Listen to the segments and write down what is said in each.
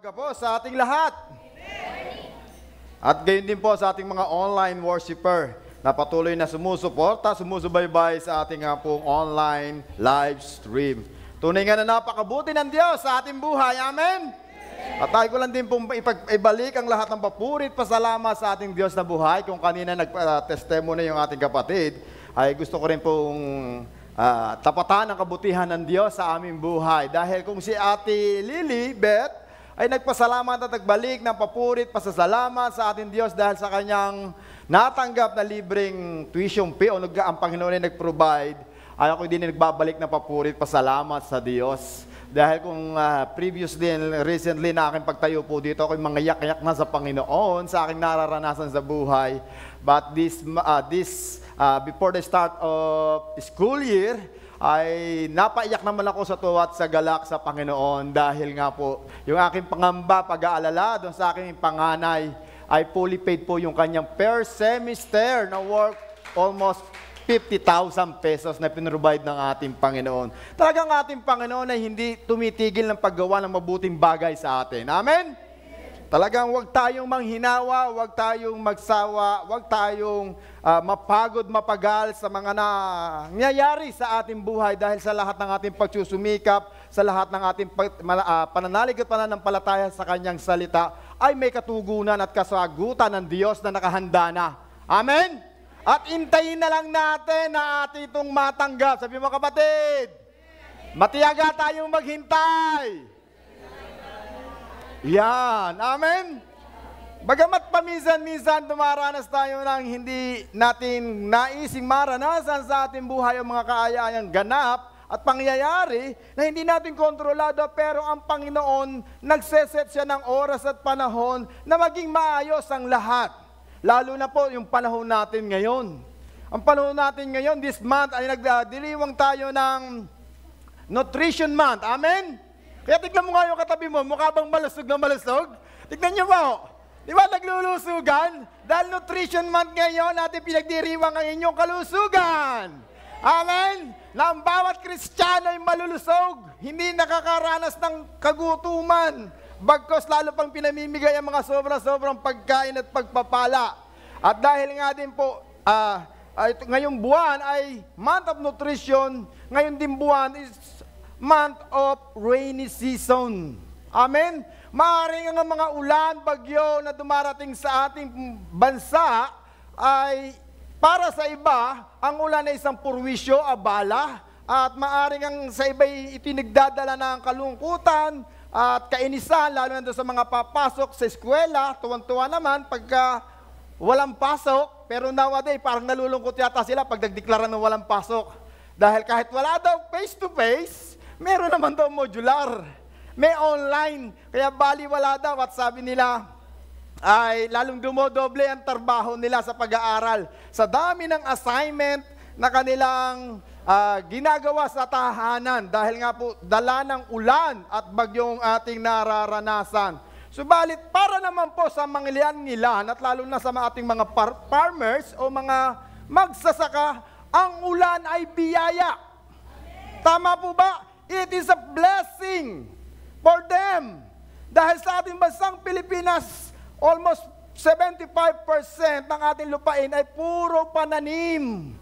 Umaga po sa ating lahat. At gayon din po sa ating mga online worshiper na patuloy na sumusuporta, sumusubaybay sa ating pong online live stream. Tunay nga na napakabuti ng Diyos sa ating buhay. Amen? At tayo ko lang din pong ibalik ang lahat ng papurit, pasalamat sa ating Diyos na buhay. Kung kanina nag-testimony yung ating kapatid, ay gusto ko rin pong tapatan ang kabutihan ng Diyos sa aming buhay. Dahil kung si Ate Lily Beth ay nagpasalamat at nagbalik ng papurit, pasasalamat sa ating Diyos dahil sa kanyang natanggap na libreng tuition fee o ang Panginoon ay nag-provide, ay ako din nagbabalik ng papurit, pasalamat sa Diyos. Dahil kung recently na aking pagtayo po dito, ako'y mangayak-yak na sa Panginoon sa aking nararanasan sa buhay. But before the start of school year, ay napaiyak naman ako sa tuwat sa galak sa Panginoon dahil nga po, yung aking pangamba, pag-aalala doon sa aking panganay, ay fully paid po yung kanyang per semester na work almost 50,000 pesos na pinrovide ng ating Panginoon. Talagang ating Panginoon ay hindi tumitigil ng paggawa ng mabuting bagay sa atin. Amen? Talagang huwag tayong manghinawa, huwag tayong magsawa, huwag tayong mapagod, mapagal sa mga nangyayari sa ating buhay dahil sa lahat ng ating pagsusumikap, sa lahat ng ating pananalig at pananampalataya sa Kanyang salita, ay may katugunan at kasagutan ng Diyos na nakahanda na. Amen? At intayin na lang natin na ating itong matanggap. Sabi mo kapatid, matiyaga tayong maghintay. Yan. Amen? Bagamat paminsan-minsan dumaranas tayo ng hindi natin naising maranasan sa ating buhay ang mga kaaya-ayang ganap at pangyayari na hindi natin kontrolado, pero ang Panginoon nagseset siya ng oras at panahon na maging maayos ang lahat. Lalo na po yung panahon natin ngayon. Ang panahon natin ngayon, this month, ay nagdiriwang tayo ng Nutrition Month. Amen? Kaya tignan mo nga yung katabi mo, mukha bang malusog na malusog? Tignan nyo mo. Di ba naglulusugan? Dahil Nutrition Month ngayon, natin pinagdiriwang ang inyong kalusugan. Amen? Na ang bawat Kristiyano ay malulusog, hindi nakakaranas ng kagutuman. Bagkos lalo pang pinamimigay ang mga sobrang pagkain at pagpapala. At dahil nga din po, ngayong buwan ay Month of Nutrition, ngayon din buwan is month of rainy season. Amen? Maaaring ang mga ulan, bagyo na dumarating sa ating bansa ay para sa iba, ang ulan ay isang purwisyo, abala, at maaaring ang sa iba itinigdadala ng kalungkutan at kainisan, lalo na sa mga papasok sa eskwela. Tuwan-tuwa naman pagka walang pasok, pero nowadays parang nalulungkot yata sila pag nagdeklara ng walang pasok. Dahil kahit wala daw face-to-face, meron naman daw modular. May online. Kaya baliwala daw at sabi nila ay lalong dumodoble ang trabaho nila sa pag-aaral. Sa dami ng assignment na kanilang ginagawa sa tahanan dahil nga po dala ng ulan at bagyong ating nararanasan. Subalit para naman po sa mangilan-ngilan at lalo na sa ating mga farmers o mga magsasaka, ang ulan ay biyaya. Tama po ba? It is a blessing for them. Dahil sa ating bansang Pilipinas, almost 75% ng ating lupain ay puro pananim.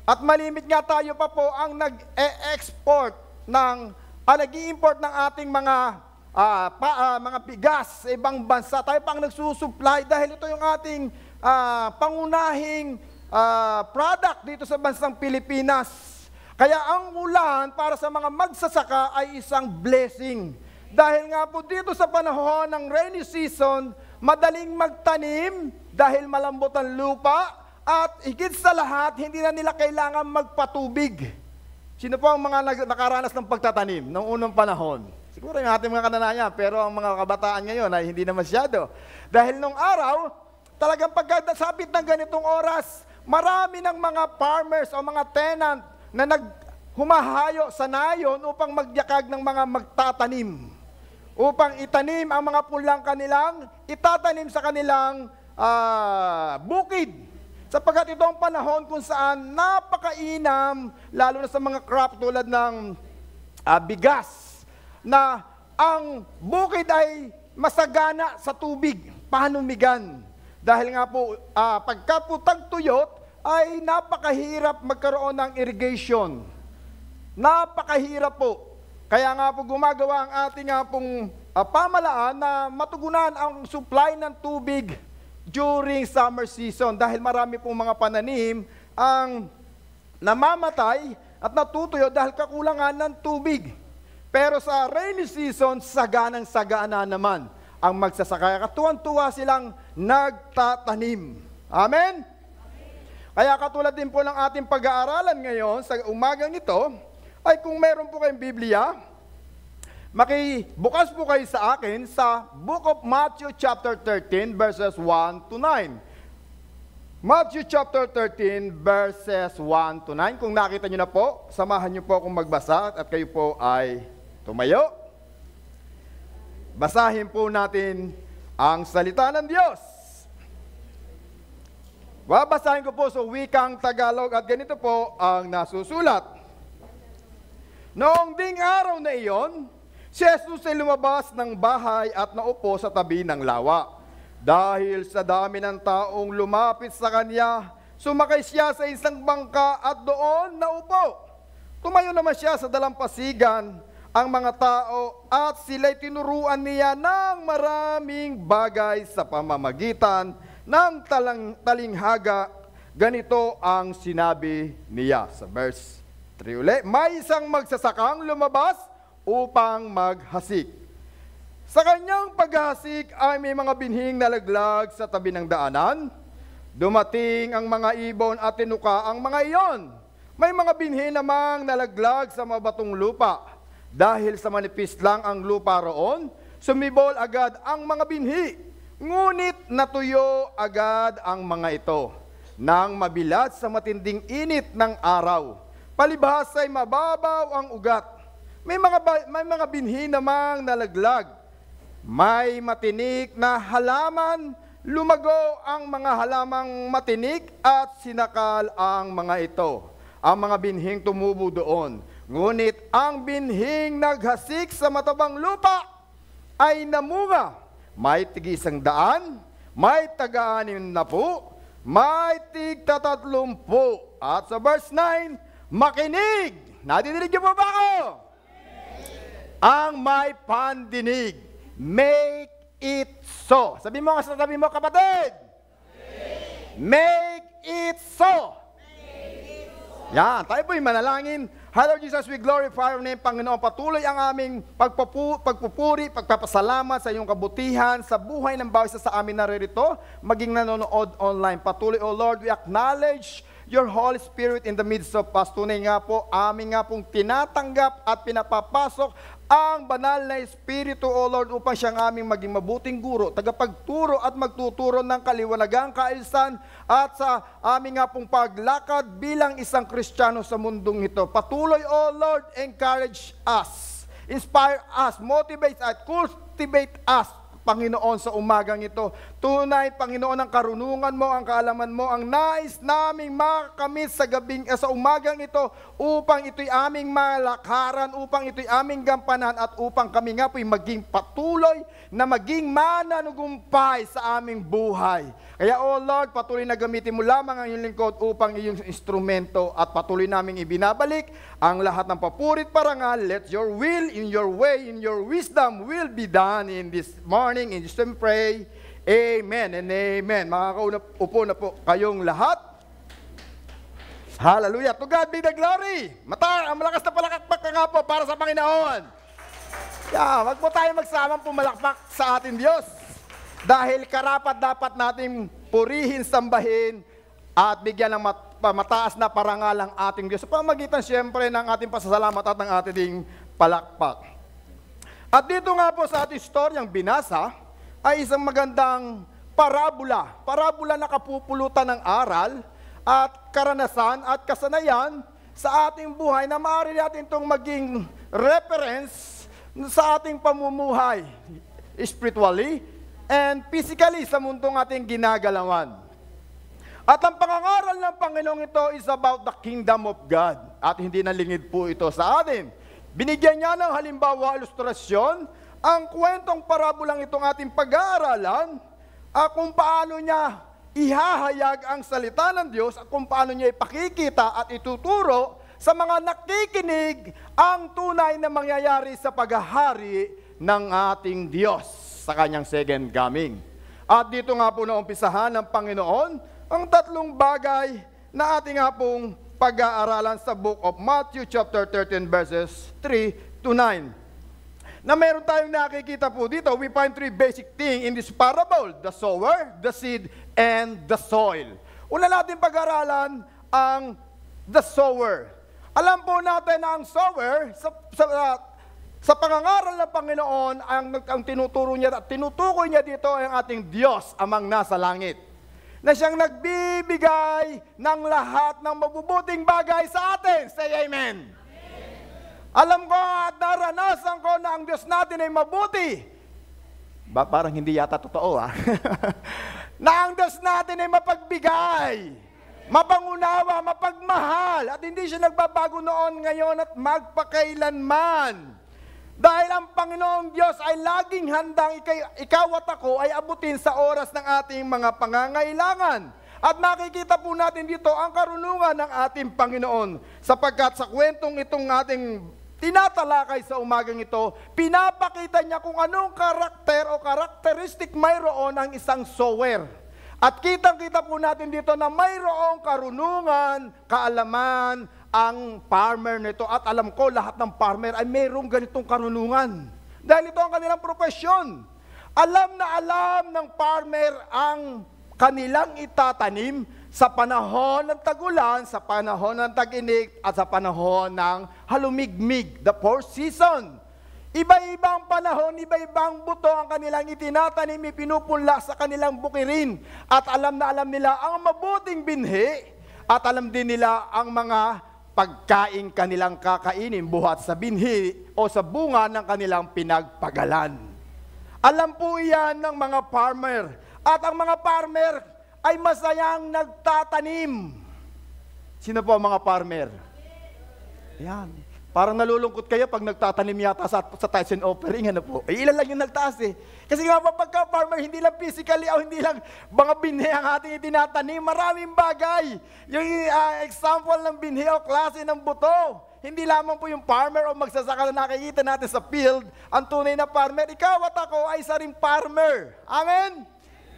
At malimit nga tayo pa po ang nag-e-export nag-i-import ng ating mga bigas sa ibang bansa. Tayo pang nagsusupply dahil ito yung ating pangunahing product dito sa bansang Pilipinas. Kaya ang ulan para sa mga magsasaka ay isang blessing. Dahil nga po dito sa panahon ng rainy season, madaling magtanim dahil malambot ang lupa at higit sa lahat, hindi na nila kailangan magpatubig. Sino po ang mga nakaranas ng pagtatanim noong unang panahon? Siguro yung ating mga kananayan, pero ang mga kabataan ngayon ay hindi na masyado. Dahil nung araw, talagang pagkasabit ng ganitong oras, marami ng mga farmers o mga tenant na naghumahayo sa nayon upang magyakag ng mga magtatanim. Upang itanim ang mga pulang kanilang, itatanim sa kanilang bukid. Sapagkat ito ang panahon kung saan napakainam, lalo na sa mga crop tulad ng bigas, na ang bukid ay masagana sa tubig, panumigan. Dahil nga po, pagka po tagtuyot, ay napakahirap magkaroon ng irrigation. Napakahirap po. Kaya nga po gumagawa ang ating nga pong pamalaan na matugunan ang supply ng tubig during summer season. Dahil marami pong mga pananim ang namamatay at natutuyo dahil kakulangan ng tubig. Pero sa rainy season, saganang-sagana naman ang magsasaka. Katuwan-tuwa silang nagtatanim. Amen? Kaya katulad din po ng ating pag-aaralan ngayon sa umagang ito, ay kung meron po kayong Biblia, makibukas po kayo sa akin sa Book of Matthew chapter 13 verses 1 to 9. Matthew chapter 13 verses 1 to 9. Kung nakita nyo na po, samahan nyo po akong magbasa at kayo po ay tumayo. Basahin po natin ang salita ng Diyos. Babasahin ko po sa wikang Tagalog at ganito po ang nasusulat. Noong ding araw na iyon, si Jesus ay lumabas ng bahay at naupo sa tabi ng lawa. Dahil sa dami ng taong lumapit sa kanya, sumakay siya sa isang bangka at doon naupo. Tumayo naman siya sa dalampasigan ang mga tao at sila'y tinuruan niya ng maraming bagay sa pamamagitan ng talinghaga. Ganito ang sinabi niya sa verse 3 ulit. May isang magsasakang lumabas upang maghasik. Sa kanyang paghasik ay may mga binhing nalaglag sa tabi ng daanan. Dumating ang mga ibon at tinuka ang mga iyon. May mga binhi namang nalaglag sa mabatong lupa. Dahil sa manipis lang ang lupa roon, sumibol agad ang mga binhi. Ngunit natuyo agad ang mga ito, nang mabilad sa matinding init ng araw. Palibhas ay mababaw ang ugat. May mga binhi namang nalaglag. May matinik na halaman, lumago ang mga halamang matinik at sinakal ang mga ito. Ang mga binhing tumubo doon. Ngunit ang binhing naghasik sa matabang lupa ay namunga. May tig-100, may taga-60, may tig-30. At sa verse 9, makinig. Nadidinig niyo po ba ako? Ang may pandinig, make it so. Sabi mo nga sa tabi mo, kapatid. Make it so. Yan, tayo po'y manalangin. Lord Jesus, we glorify your name, Panginoon. Patuloy ang aming pagpupuri, pagpapasalamat sa iyong kabutihan, sa buhay ng bawat isa sa amin naririto, maging nanonood online. Patuloy, O Lord, we acknowledge your Holy Spirit in the midst of us. Tunay nga po, amin nga pong tinatanggap at pinapapasok ang banal na Espiritu, O Lord, upang siyang aming maging mabuting guro, tagapagturo at magtuturo ng kaliwanagang kaayusan at sa aming nga pong paglakad bilang isang Kristiyano sa mundong ito. Patuloy, O Lord, encourage us, inspire us, motivate us, cultivate us, Panginoon, sa umagang ito. Tunay, Panginoon, ang karunungan mo, ang kaalaman mo, ang nais naming makamit sa umagang ito upang ito'y aming malakaran, upang ito'y aming gampanan at upang kami nga po'y maging patuloy na maging mananugumpay sa aming buhay. Kaya, O Lord, patuloy na gamitin mo lamang ang iyong lingkod upang iyong instrumento at patuloy naming ibinabalik ang lahat ng papurit parangal. Let your will, in your way, in your wisdom will be done in this morning. In Jesus' name pray. Amen and amen. Makakaupo na po kayong lahat. Hallelujah. To God be the glory. Ang malakas na palakpak nga po para sa Panginoon. Wag po tayo magsamang pumalakpak sa ating Diyos. Dahil karapat dapat natin purihin, sambahin, at bigyan ng mataas na parangal ang ating Diyos. Sa pamagitan siyempre ng ating pasasalamat at ng ating palakpak. At dito nga po sa ating storyang binasa, ay isang magandang parabola. Parabola na kapupulutan ng aral at karanasan at kasanayan sa ating buhay na maaari natin itong maging reference sa ating pamumuhay spiritually and physically sa mundong ating ginagalawan. At ang pangangaral ng Panginoong ito is about the kingdom of God. At hindi nalingid po ito sa atin. Binigyan niya ng halimbawa, ilustrasyon, ang kwentong parabolang itong ating pag-aaralan, kung paano niya ihahayag ang salita ng Diyos at kung paano niya ipakikita at ituturo sa mga nakikinig ang tunay na mangyayari sa paghahari ng ating Diyos sa kanyang second coming. At dito nga po naumpisahan ng Panginoon ang tatlong bagay na ating nga pong pag-aaralan sa book of Matthew chapter 13 verses 3 to 9. Na meron tayong nakikita po dito, we find three basic things in this parable: the sower, the seed, and the soil. Una natin pag-aralan ang the sower. Alam po natin na ang sower, sa pangangaral ng Panginoon, ang tinuturo niya at tinutukoy niya dito ay ang ating Diyos, amang nasa langit, na siyang nagbibigay ng lahat ng mabubuting bagay sa atin. Say amen. Alam ko at naranasan ko na ang Diyos natin ay mabuti. Parang hindi yata totoo na ang Diyos natin ay mapagbigay, mapangunawa, mapagmahal, at hindi siya nagbabago noon, ngayon at magpakailanman. Dahil ang Panginoong Diyos ay laging handang ikaw at ako ay abutin sa oras ng ating mga pangangailangan. At makikita po natin dito ang karunungan ng ating Panginoon, sapagkat sa kwentong itong ating tinatalakay sa umagang ito, pinapakita niya kung anong karakter o karakteristik mayroon ang isang sower. At kitang-kita po natin dito na mayroong karunungan, kaalaman ang farmer nito. At alam ko lahat ng farmer ay mayroong ganitong karunungan. Dahil ito ang kanilang profesyon. Alam na alam ng farmer ang kanilang itatanim sa panahon ng tagulan, sa panahon ng tag-init, at sa panahon ng halumigmig, the fourth season. Iba-ibang panahon, iba-ibang buto ang kanilang itinatanim, ipinupunla sa kanilang bukirin. At alam na alam nila ang mabuting binhi, at alam din nila ang mga pagkain kanilang kakainin buhat sa binhi o sa bunga ng kanilang pinagpagalan. Alam po iyan ng mga farmer. At ang mga farmer ay masayang nagtatanim. Sino po ang mga farmer? Ayan. Parang nalulungkot kayo pag nagtatanim yata sa tithes and offering. Ano po? Ilan lang yung nagtaas eh. Kasi nga pagka farmer, hindi lang physically o hindi lang mga binhi ang ating itinatanim. Maraming bagay. Yung example ng binhi o klase ng buto. Hindi lamang po yung farmer o magsasaka na nakikita natin sa field. Ang tunay na farmer, ikaw at ako ay isa ring farmer. Amen?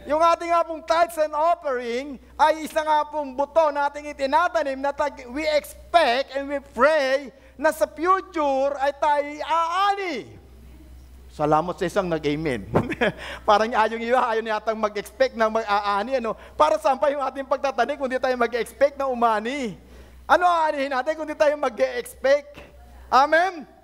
Yung ating nga pong tithes and offering ay isa nga pong buto na ating itinatanim na we expect and we pray na sa future ay tayo aani. Salamat sa isang nag-amen. Parang yung iba ayaw niyatang mag-expect na mag-aani. Ano? Para saan pa yung ating pagtatanim kung di tayo mag-expect na umani? Ano aanihin natin kung di tayo mag-expect? Amen?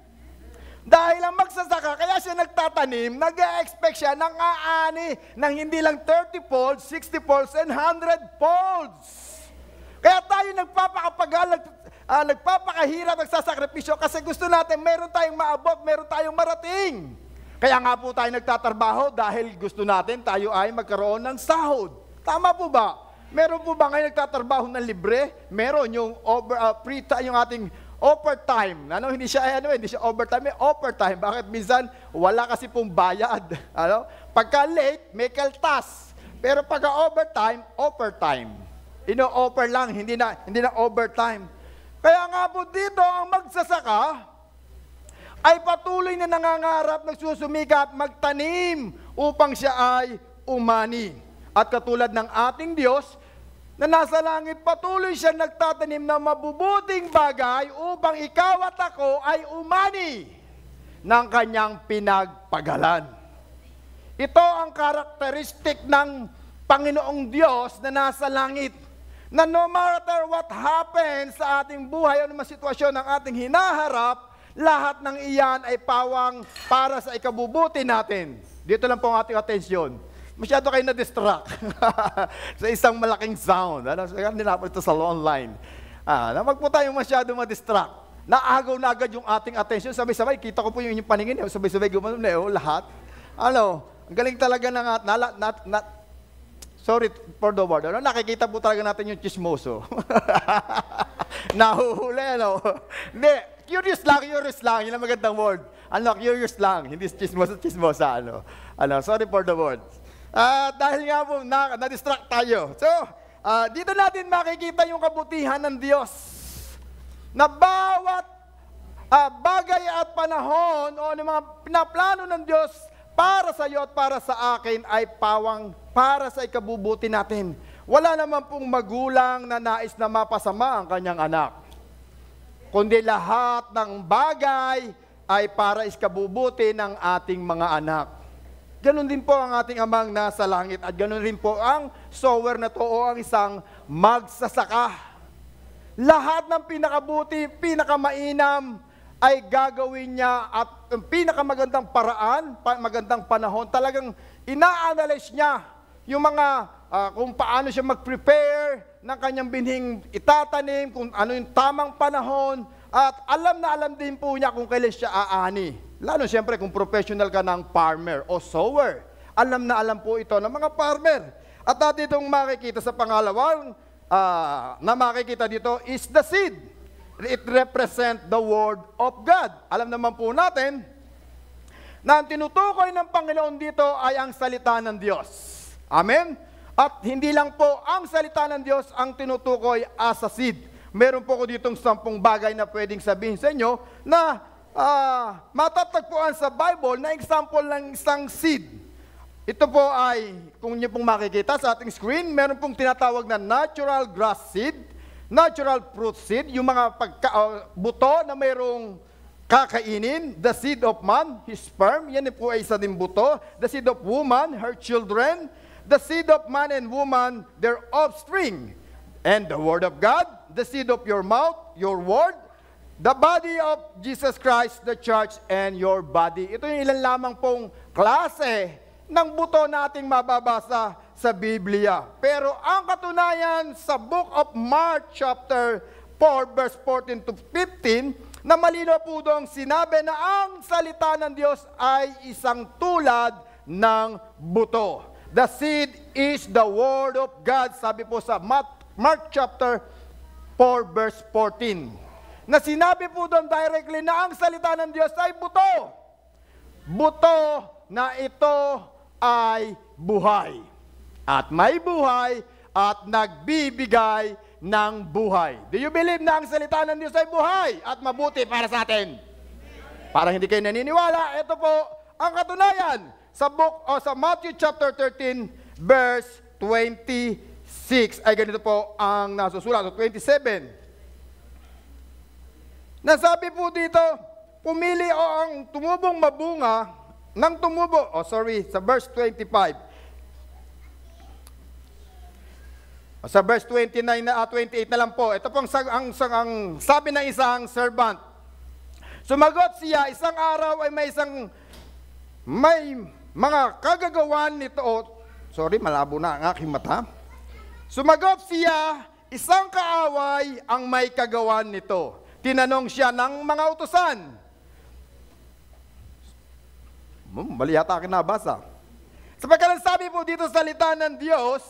Dahil ang magsasaka, kaya siya nagtatanim, nag-expect siya ng aani ng hindi lang 30 folds, 60 folds, and 100 folds. Kaya tayo nagpapakapagal, nagpapakahirap, nagsasakripisyo kasi gusto natin meron tayong maabot, meron tayong marating. Kaya nga po tayo nagtatrabaho dahil gusto natin tayo ay magkaroon ng sahod. Tama po ba? Meron po ba ngayon nagtatrabaho ng libre? Meron yung free time, yung ating overtime. Ano, hindi siya overtime, may overtime. Bakit? Minsan, wala kasi pong bayad. Ano? Pagka late, may kaltas. Pero pagka overtime. Ino-offer lang, hindi na overtime. Kaya nga po dito, ang magsasaka ay patuloy na nangangarap, nagsusumikap, magtanim upang siya ay umani. At katulad ng ating Diyos, na nasa langit, patuloy siya nagtatanim ng mabubuting bagay upang ikaw at ako ay umani ng kanyang pinagpagalan. Ito ang karakteristik ng Panginoong Diyos na nasa langit, na no matter what happens sa ating buhay o naman sitwasyon ng ating hinaharap, lahat ng iyan ay pawang para sa ikabubuti natin. Dito lang po ang ating atensyon. Masyado kayo na-distract sa isang malaking sound. Ano? Nilapot ito sa online. Wag po tayong masyado ma-distract. Naagaw na agad yung ating attention. Sabay-sabay, kita ko po yung inyong paningin. Sabay-sabay gumanon na lahat. Ano? Ang galing talaga sorry for the word. Ano? Nakikita po talaga natin yung chismoso. Nahuhuli, ano? Hindi. Curious lang. Yun ang magandang word. Curious lang, hindi chismosa, sorry for the words. Dahil nga po, na-distract tayo. So, dito natin makikita yung kabutihan ng Diyos. Na bawat bagay at panahon o ng mga pinaplano ng Diyos para sa iyo at para sa akin ay pawang para sa ikabubuti natin. Wala naman pong magulang na nais na mapasama ang kanyang anak. Kundi lahat ng bagay ay para ikabubuti ng ating mga anak. Ganon din po ang ating amang nasa langit at ganon rin po ang sower na to o ang isang magsasaka. Lahat ng pinakabuti, pinakamainam ay gagawin niya at ang pinakamagandang paraan, magandang panahon, talagang ina-analyze niya yung mga kung paano siya mag-prepare ng kanyang binhing itatanim, kung ano yung tamang panahon, at alam na alam din po niya kung kailan siya aani. Lalo siyempre kung professional ka ng farmer o sower. Alam na alam po ito ng mga farmer. At natin itong makikita sa pangalawang na makikita dito is the seed. It represents the Word of God. Alam naman po natin na ang tinutukoy ng Panginoon dito ay ang salita ng Diyos. Amen? At hindi lang po ang salita ng Diyos ang tinutukoy as a seed. Meron po ko ditong 10 bagay na pwedeng sabihin sa inyo na matatagpuan sa Bible na example ng isang seed. Ito po ay, kung niyo pong makikita sa ating screen, meron pong tinatawag na natural grass seed, natural fruit seed, yung mga buto na mayroong kakainin, the seed of man, his sperm, yan po ay isa din buto, the seed of woman, her children, the seed of man and woman, their offspring, and the word of God, the seed of your mouth, your word, the body of Jesus Christ, the church, and your body. Ito yung ilan lamang pong klase ng buto nating mababasa sa Biblia. Pero ang katunayan sa Book of Mark chapter 4 verse 14 to 15, na malinaw po doon sinabi na ang salita ng Diyos ay isang tulad ng buto. The seed is the word of God, sabi po sa Mark chapter 4 verse 14. Na sinabi po doon directly na ang salita ng Diyos ay buto. Buto na ito ay buhay. At may buhay at nagbibigay ng buhay. Do you believe na ang salita ng Diyos ay buhay at mabuti para sa atin? Para hindi kayo naniniwala, ito po ang katunayan sa sa Matthew chapter 13 verse 26 ay ganito po ang nasusulat, 27. Nasabi po dito, pumili o ang tumubong mabunga ng sa verse 25. Sa verse 29 na 28 na lang po. Ito pong ang sabi ng isang servant. Sumagot siya, isang araw ay may mga kagagawan nito. Malabo na ang aking mata. Sumagot siya, isang kaaway ang may kagawan nito. Tinanong siya ng mga utusan. Mali yata akin nabasa. Sapagkat sabi po dito sa salita ng Diyos,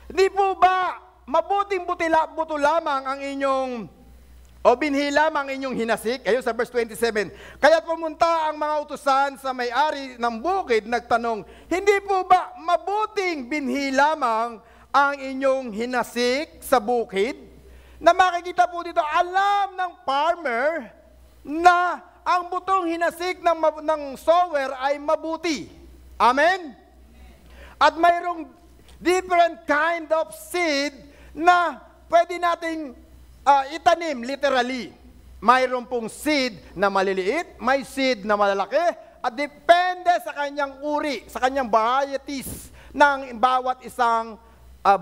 hindi po ba mabuting buto lamang ang inyong o binhi lamang inyong hinasik? Ayun sa verse 27. Kaya't pumunta ang mga utusan sa may-ari ng bukid, nagtanong, hindi po ba mabuting binhi lamang ang inyong hinasik sa bukid? Na makikita po dito, alam ng farmer na ang butong hinasik ng sower ay mabuti. Amen? At mayroong different kind of seed na pwede nating itanim literally. Mayroon pong seed na maliliit, may seed na malalaki, at depende sa kanyang uri, sa kanyang varieties ng bawat isang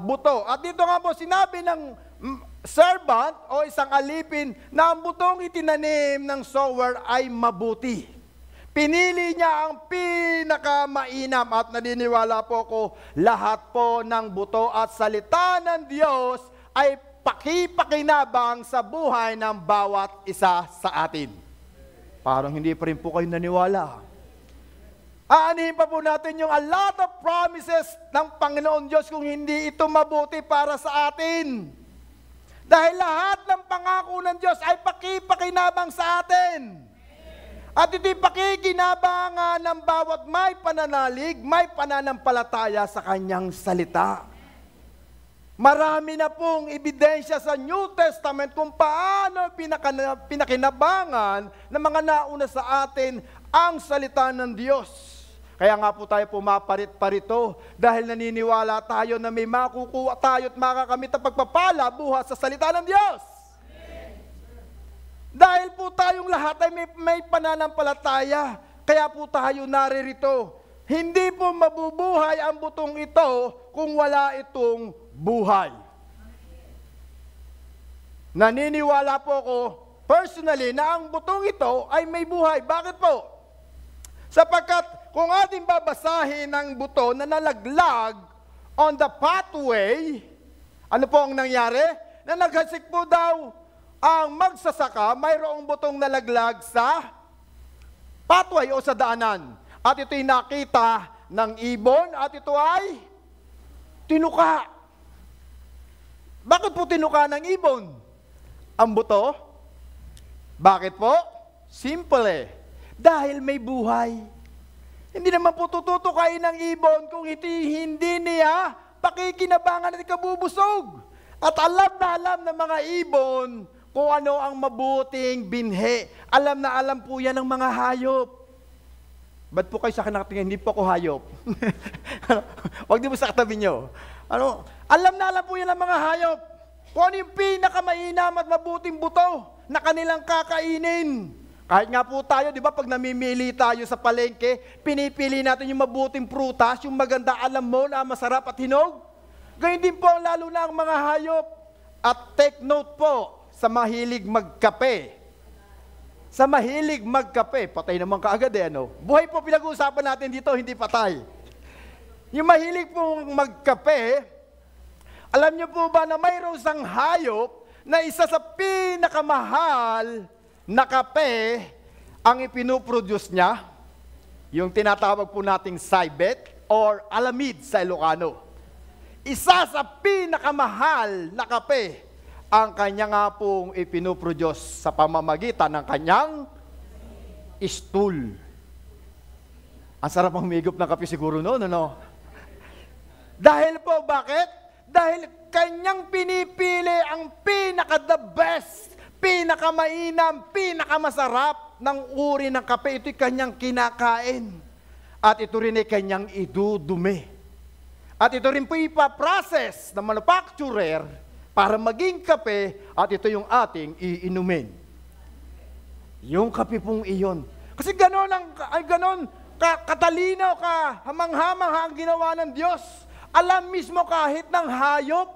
buto. At dito nga po sinabi ng servant o isang alipin na ang butong itinanim ng sower ay mabuti. Pinili niya ang pinakamainam at naniniwala po ko lahat po ng buto at salita ng Diyos ay pakipakinabang sa buhay ng bawat isa sa atin. Parang hindi pa rin po kayo naniwala. Aanihin pa po natin yung a lot of promises ng Panginoon Diyos kung hindi ito mabuti para sa atin. Dahil lahat ng pangako ng Diyos ay pakipakinabang sa atin. At ito'y pakikinabangan ng bawat may pananalig, may pananampalataya sa kanyang salita. Marami na pong ebidensya sa New Testament kung paano pinakinabangan ng mga nauna sa atin ang salita ng Diyos. Kaya nga po tayo pumaparit-parito dahil naniniwala tayo na may makukuha tayo at makakamit ang pagpapala buhat sa salita ng Diyos. Dahil po tayong lahat ay may pananampalataya, kaya po tayo naririto. Hindi po mabubuhay ang butong ito kung wala itong buhay. Naniniwala po ako personally na ang butong ito ay may buhay. Bakit po? Sapagkat kung ating babasahin ang buto na nalaglag on the pathway, ano po ang nangyari? Na naghasik po daw ang magsasaka, mayroong butong nalaglag sa pathway o sa daanan. At ito'y nakita ng ibon at ito ay tinuka. Bakit po tinuka ng ibon? Ang buto? Bakit po? Simple. Dahil may buhay. Hindi naman po tututukain ng ibon kung hindi niya pakikinabangan at ikabubusog. At alam ng mga ibon kung ano ang mabuting binhi. Alam na alam po yan ng mga hayop. Ba't po kayo sa akin nakatingin? Hindi po ako hayop. Huwag din mo sa katabi nyo. Alam na alam po yan ng mga hayop. Kung ano yung pinakamainam at mabuting buto na kanilang kakainin. Kahit nga po tayo, di ba, pag namimili tayo sa palengke, pinipili natin yung mabuting prutas, yung maganda, alam mo na masarap at hinog. Ganyan din po, lalo na ang mga hayop. At take note po, sa mahilig magkape. Sa mahilig magkape, patay naman kaagad Buhay po pinag-uusapan natin dito, hindi patay. Yung mahilig pong magkape, alam niyo po ba na mayroong isang hayop na isa sa pinakamahal na kape ang ipinuproduce niya? Yung tinatawag po nating Cybet or Alamid sa Ilocano. Isa sa pinakamahal na kape ang kanya nga pong ipinuproduce sa pamamagitan ng kanyang stool. Ang sarap ang humigop ng kape siguro noon, ano? Dahil po, bakit? Dahil kanyang pinipili ang pinaka-the best, pinakamainam, pinakamasarap ng uri ng kape. Ito'y kanyang kinakain. At ito rin ay kanyang idudumi. At ito rin po ipaprocess ng manufacturer para maging kape, at ito yung ating iinumin. Yung kape pong iyon. Kasi ganon katalino, hamang-hamang ang ginawa ng Diyos. Alam mismo kahit ng hayop,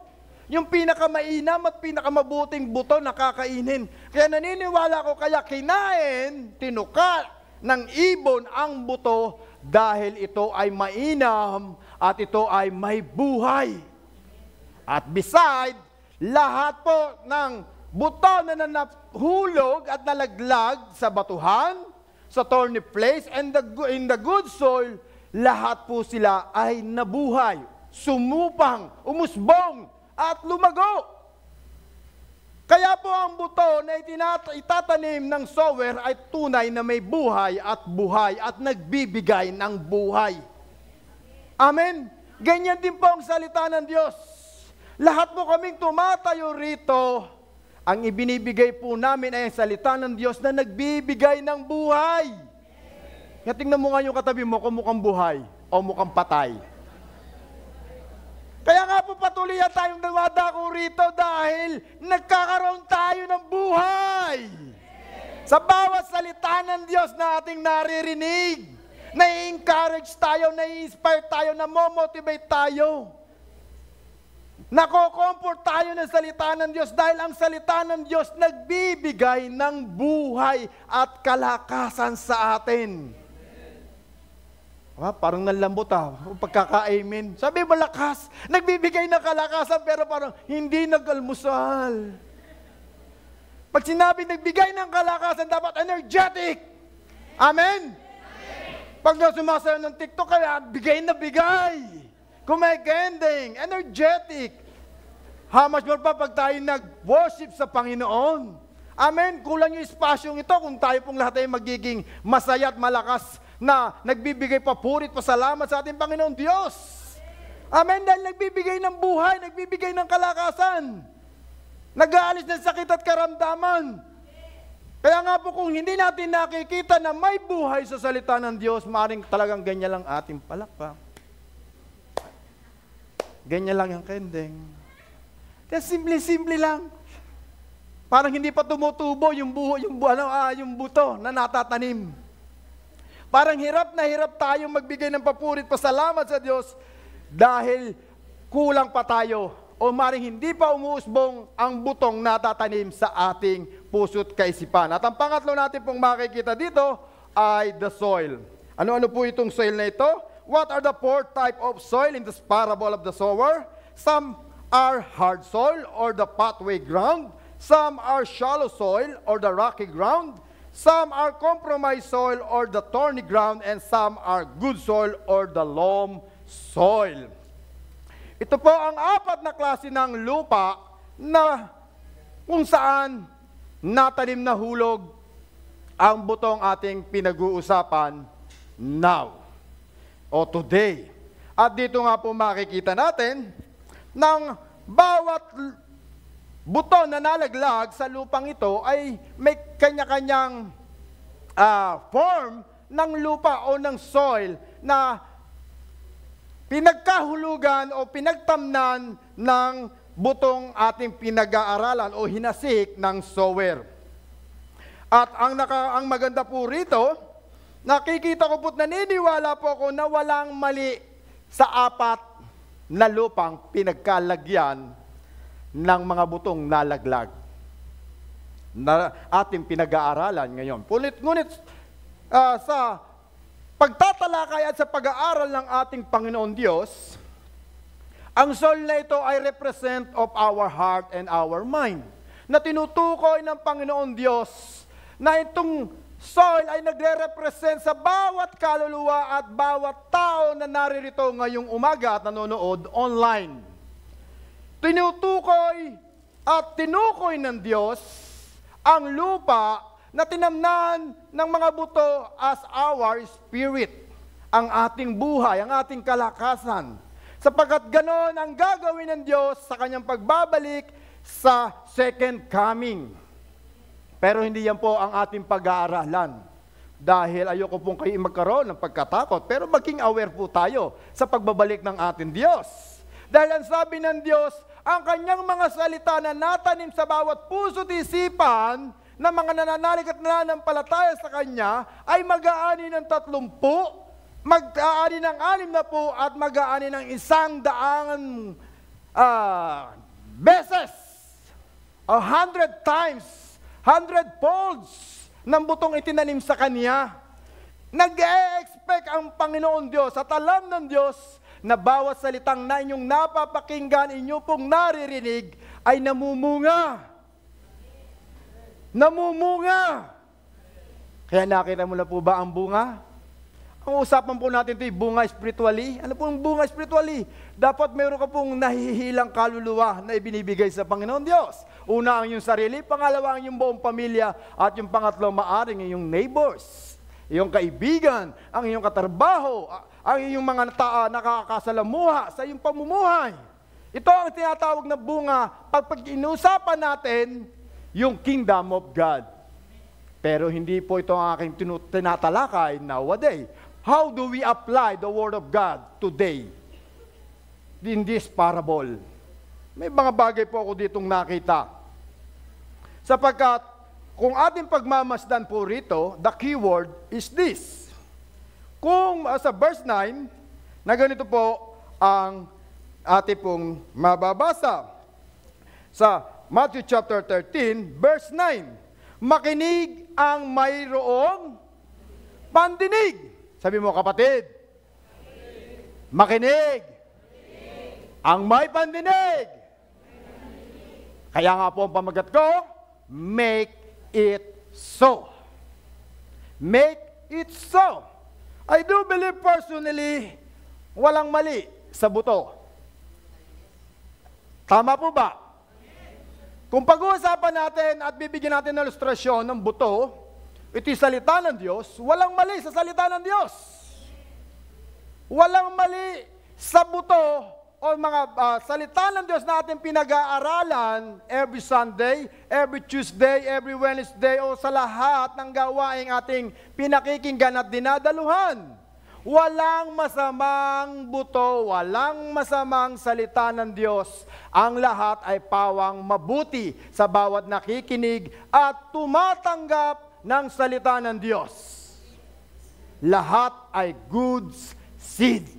yung pinakamainam at pinakamabuting buto na kakainin. Kaya naniniwala ko, kaya kinain, tinuka ng ibon ang buto dahil ito ay mainam at ito ay may buhay. At beside, lahat po ng buto na nahulog at nalaglag sa batuhan, sa thorny place, and in the good soil, lahat po sila ay nabuhay, sumupang, umusbong, at lumago. Kaya po ang buto na itatanim ng sower ay tunay na may buhay at nagbibigay ng buhay. Amen? Ganyan din po ang salita ng Diyos. Lahat po kaming tumatayo rito, ang ibinibigay po namin ay ang salita ng Diyos na nagbibigay ng buhay. Kaya tingnan mo nga yung katabi mo kung mukhang buhay o mukhang patay. Kaya nga po patuloy tayong dumadako rito dahil nagkakaroon tayo ng buhay. Sa bawat salita ng Diyos na ating naririnig, na-encourage tayo, na-inspire tayo, na-motivate tayo. Nako-comfort tayo ng salita ng Diyos dahil ang salita ng Diyos nagbibigay ng buhay at kalakasan sa atin. Parang nalambot pagkaka-amen. Sabi malakas, nagbibigay ng kalakasan pero parang hindi nag-almusal. Pag sinabi nagbigay ng kalakasan, dapat energetic. Amen? Pag sumasayaw ng TikTok, kaya bigay na bigay. Kumagending, energetic. How much more pa pag tayo nag-worship sa Panginoon? Amen? Kulang yung espasyong ito kung tayo pong lahat ay magiging masaya at malakas na nagbibigay papurit, pasalamat sa ating Panginoon Diyos. Amen? Dahil nagbibigay ng buhay, nagbibigay ng kalakasan. Nag-aalis ng sakit at karamdaman. Kaya nga po kung hindi natin nakikita na may buhay sa salita ng Diyos, maaaring talagang ganyan lang ating palakpak. Ganyan lang yung kending. Kaya simple-simple lang. Parang hindi pa tumutubo yung buto na natatanim. Parang hirap na hirap tayong magbigay ng papurit, pasalamat sa Diyos dahil kulang pa tayo o maring hindi pa umuusbong ang butong natatanim sa ating puso't kaisipan. At ang pangatlo natin pong makikita dito ay the soil. Ano-ano po itong soil na ito? What are the four type of soil in this parable of the sower? Some are hard soil or the pathway ground. Some are shallow soil or the rocky ground. Some are compromised soil or the thorny ground. And some are good soil or the loam soil. Ito po ang apat na klase ng lupa na kung saan natanim na hulog ang butong ating pinag-uusapan now o today. At dito nga po makikita natin ng bawat buto na nalaglag sa lupang ito ay may kanya-kanyang form ng lupa o ng soil na pinagkahulugan o pinagtamnan ng butong ating pinag-aaralan o hinasik ng sower. At ang maganda po rito, nakikita ko po't naniniwala po ako na walang mali sa apat na lupang pinagkalagyan ng mga butong nalaglag na ating pinag-aaralan ngayon. Ngunit sa pagtatalakay at sa pag-aaral ng ating Panginoon Diyos, ang soil na ito ay represent of our heart and our mind, na tinutukoy ng Panginoon Diyos na itong soil ay nagre-represent sa bawat kaluluwa at bawat tao na naririto ngayong umaga at nanonood online. Tinutukoy at tinukoy ng Diyos ang lupa na tinamnan ng mga buto as our spirit, ang ating buhay, ang ating kalakasan. Sapagkat ganon ang gagawin ng Diyos sa kanyang pagbabalik sa second coming. Pero hindi yan po ang ating pag-aaralan. Dahil ayoko pong kayo magkaroon ng pagkatakot, pero maging aware po tayo sa pagbabalik ng ating Diyos. Dahil ang sabi ng Diyos, ang kanyang mga salita na natanim sa bawat puso't isipan ng mga nananalig at nananampalataya sa Kanya ay mag-aani ng 30, mag-aani ng 60 at mag-aani ng 100 beses, 100 times, 100 folds ng butong itinanim sa Kanya. Nag-e-expect ang Panginoon Diyos at alam ng Diyos na bawat salitang na inyong napapakinggan, inyo pong naririnig, ay namumunga. Namumunga. Kaya nakita mo na po ba ang bunga? Ang usapan po natin ito ay bunga spiritually. Ano po ang bunga spiritually? Dapat meron ka pong nahihilang kaluluwa na ibinibigay sa Panginoon Diyos. Una ang iyong sarili, pangalawa ang iyong buong pamilya, at yung pangatlo maaring iyong neighbors, iyong kaibigan, ang iyong katrabaho, ang iyong mga nakakasalamuha sa iyong pamumuhay. Ito ang tinatawag na bunga pag inusapan natin yung kingdom of God. Pero hindi po ito ang aking tinatalakay nowadays. How do we apply the Word of God today in this parable? May mga bagay po ako ditong nakita. Sapagkat kung ating pagmamasdan po rito, the keyword is this. Kung sa verse 9, na ganito po ang ating pong mababasa. Sa Matthew chapter 13, verse 9, makinig ang mayroong pandinig. Sabi mo, kapatid, makinig ang may pandinig. Kaya nga po ang pamagat ko, make it so. Make it so. I do believe personally, walang mali sa buto. Tama po ba? Kung pag-uusapan natin at bibigyan natin ng ilustrasyon ng buto, ito'y salita ng Diyos, walang mali sa salita ng Diyos. Walang mali sa buto o mga salita ng Diyos na ating pinag-aaralan every Sunday, every Tuesday, every Wednesday o sa lahat ng gawaing ating pinakikinggan at dinadaluhan. Walang masamang buto, walang masamang salita ng Diyos. Ang lahat ay pawang mabuti sa bawat nakikinig at tumatanggap ng salita ng Diyos. Lahat ay good seed.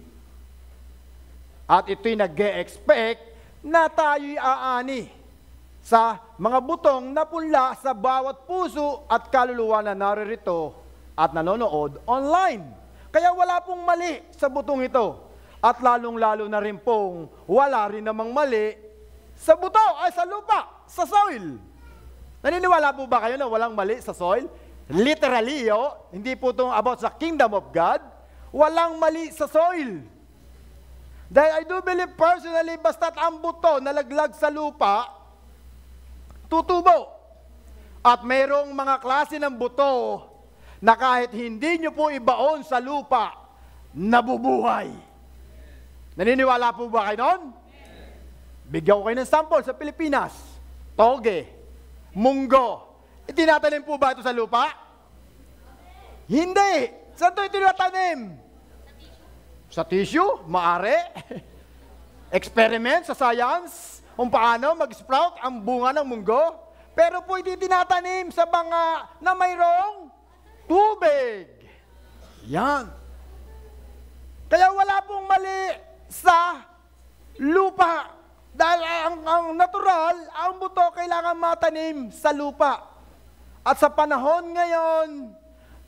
At ito'y nag-e-expect na tayo'y aani sa mga butong napunla sa bawat puso at kaluluwa na naririto at nanonood online. Kaya wala pong mali sa butong ito. At lalong-lalo na rin pong wala rin namang mali sa buto, ay sa lupa, sa soil. Naniniwala po ba kayo na walang mali sa soil? Literally, hindi po itong about sa kingdom of God. Walang mali sa soil. Dahil I do believe personally, basta't ang buto nalaglag sa lupa, tutubo. At mayroong mga klase ng buto na kahit hindi nyo po ibaon sa lupa, nabubuhay. Naniniwala po ba kayo noon? Bigyan ko kayo ng sample sa Pilipinas. Toge, munggo. Itinatanim po ba ito sa lupa? Hindi. Saan ito itinatanim? Sa tissue? Maari. Experiment sa science kung paano mag-sprout ang bunga ng munggo. Pero po itinatanim sa banga na mayroong tubig. Yan. Kaya wala pong mali sa lupa. Dahil ang natural, ang buto kailangan matanim sa lupa. At sa panahon ngayon,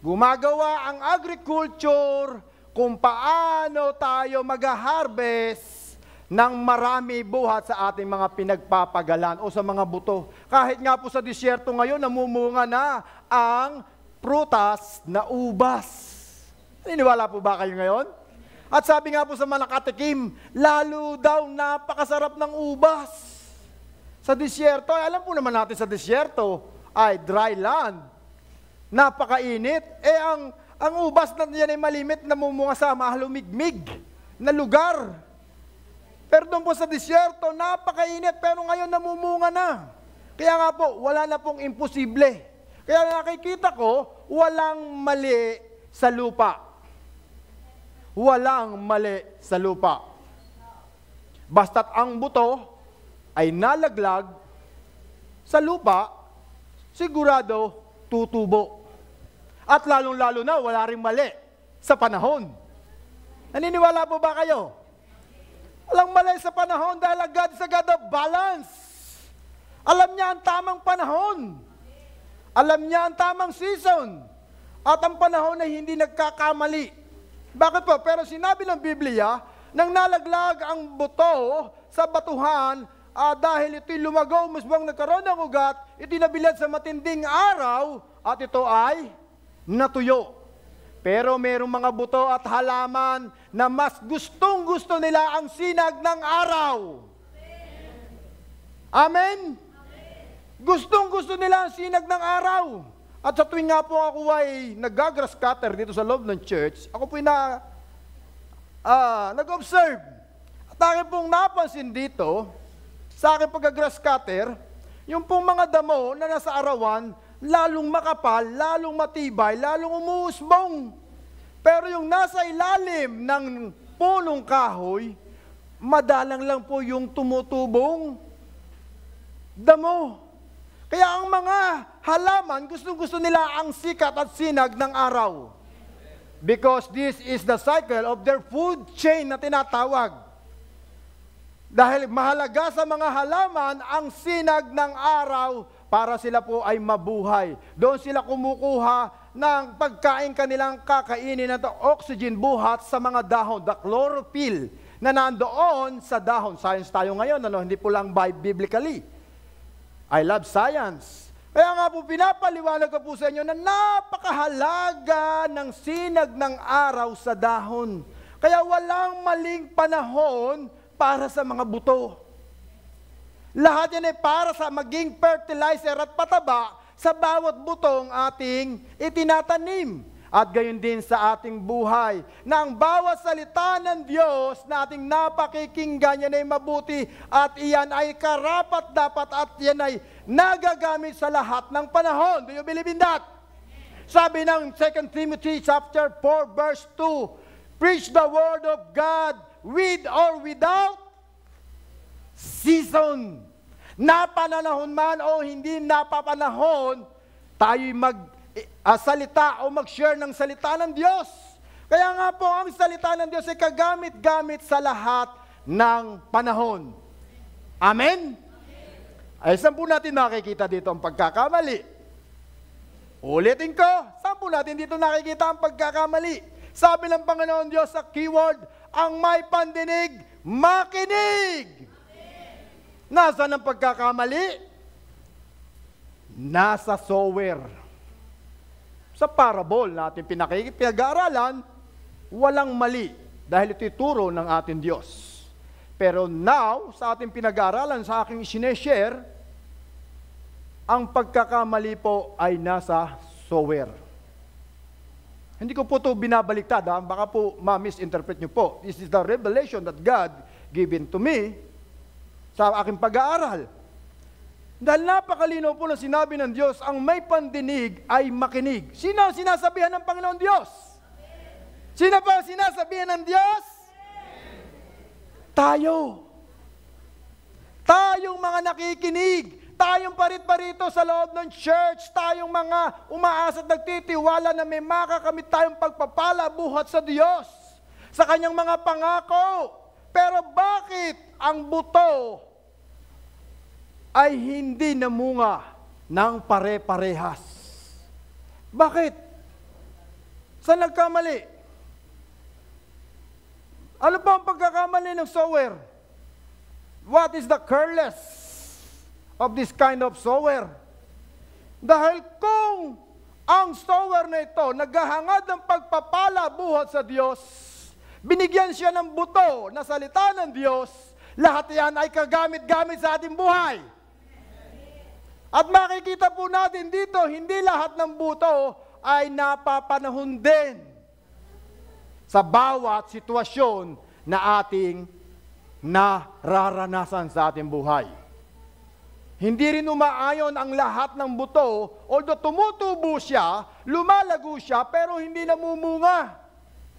gumagawa ang agriculture kung paano tayo mag-harvest ng marami buhat sa ating mga pinagpapagalan o sa mga buto. Kahit nga po sa disyerto ngayon, namumunga na ang prutas na ubas. Naniniwala po ba kayo ngayon? At sabi nga po sa mga nakatikim, lalo daw napakasarap ng ubas. Sa disyerto, alam po naman natin sa disyerto ay dry land. Napakainit. Ang ubas na yan ay malimit, namumunga sa mahalumigmig na lugar. Pero doon po sa disyerto, napakainit, pero ngayon namumunga na. Kaya nga po, wala na pong imposible. Kaya nakikita ko, walang mali sa lupa. Walang mali sa lupa. Basta't ang buto ay nalaglag sa lupa, sigurado tutubo. At lalong-lalo na, wala ring mali sa panahon. Naniniwala po ba kayo? Walang mali sa panahon dahil God is a God of balance. Alam niya ang tamang panahon. Alam niya ang tamang season at ang panahon na hindi nagkakamali. Bakit po? Pero sinabi ng Biblia, nang nalaglag ang buto sa batuhan, dahil ito'y lumagaw, musbang nagkaroon ng ugat, ito'y nabilad sa matinding araw, at ito ay natuyo. Pero mayroong mga buto at halaman na mas gustong-gusto nila ang sinag ng araw. Amen? Gustong-gusto nila ang sinag ng araw. At sa tuwing nga po ako ay nag-grass cutter dito sa loob ng church, ako po'y nag-observe. At akin pong napansin dito, sa akin pag-grass cutter, yung pong mga damo na nasa arawan, lalong makapal, lalong matibay, lalong umuusbong. Pero yung nasa ilalim ng punong kahoy, madalang lang po yung tumutubong damo. Kaya ang mga halaman, gustong-gusto nila ang sikat at sinag ng araw. Because this is the cycle of their food chain na tinatawag. Dahil mahalaga sa mga halaman ang sinag ng araw para sila po ay mabuhay. Doon sila kumukuha ng pagkain kanilang kakainin at oxygen buhat sa mga dahon, the chlorophyll na nandoon sa dahon. Science tayo ngayon, hindi po lang biblically. I love science. Kaya nga po, pinapaliwanag ko po sa inyo na napakahalaga ng sinag ng araw sa dahon. Kaya walang maling panahon para sa mga buto. Lahat yan ay para sa maging fertilizer at pataba sa bawat butong ating itinatanim. At gayon din sa ating buhay, na ang bawat salita ng Diyos na ating napakikinggan, yan ay mabuti at iyan ay karapat-dapat at yan ay nagagamit sa lahat ng panahon. Do you believe in that? Sabi ng 2 Timothy chapter 4 verse 2, preach the word of God with or without season. Napanahon man o hindi napapanahon, tayo'y salita o mag-share ng salita ng Diyos. Kaya nga po, ang salita ng Diyos ay kagamit-gamit sa lahat ng panahon. Amen? Ay, saan po natin nakikita dito ang pagkakamali? Ulitin ko, saan po natin dito nakikita ang pagkakamali? Sabi ng Panginoon Diyos sa keyword, ang may pandinig, makinig! Nasaan ang pagkakamali? Nasa sower. Sa parable natin pinag-aaralan, walang mali dahil ito'y turo ng ating Diyos. Pero now, sa ating pinag-aaralan, sa aking sineshare, ang pagkakamali po ay nasa sower. Hindi ko po ito binabaliktad, baka po ma-misinterpret nyo po. This is the revelation that God given to me sa aking pag-aaral. Dahil napakalinaw po na sinabi ng Diyos, ang may pandinig ay makinig. Sino ang sinasabihan ng Panginoon Diyos? Sino pa ang sinasabihan ng Diyos? Tayo. Tayong mga nakikinig. Tayong parit-parito sa loob ng church. Tayong mga umaasa at nagtitiwala na may makakamit tayong pagpapala buhat sa Diyos. Sa kanyang mga pangako. Pero bakit ang buto ay hindi namunga ng pare-parehas? Bakit? Saan nagkamali? Ano pa ang pagkakamali ng sower? What is the careless of this kind of sower? Dahil kung ang sower na ito naghahangad ng pagpapala buhat sa Diyos, binigyan siya ng buto na salita ng Diyos, lahat yan ay kagamit-gamit sa ating buhay. At makikita po natin dito, hindi lahat ng buto ay napapanahon din sa bawat sitwasyon na ating nararanasan sa ating buhay. Hindi rin umaayon ang lahat ng buto, although tumutubo siya, lumalago siya, pero hindi namumunga.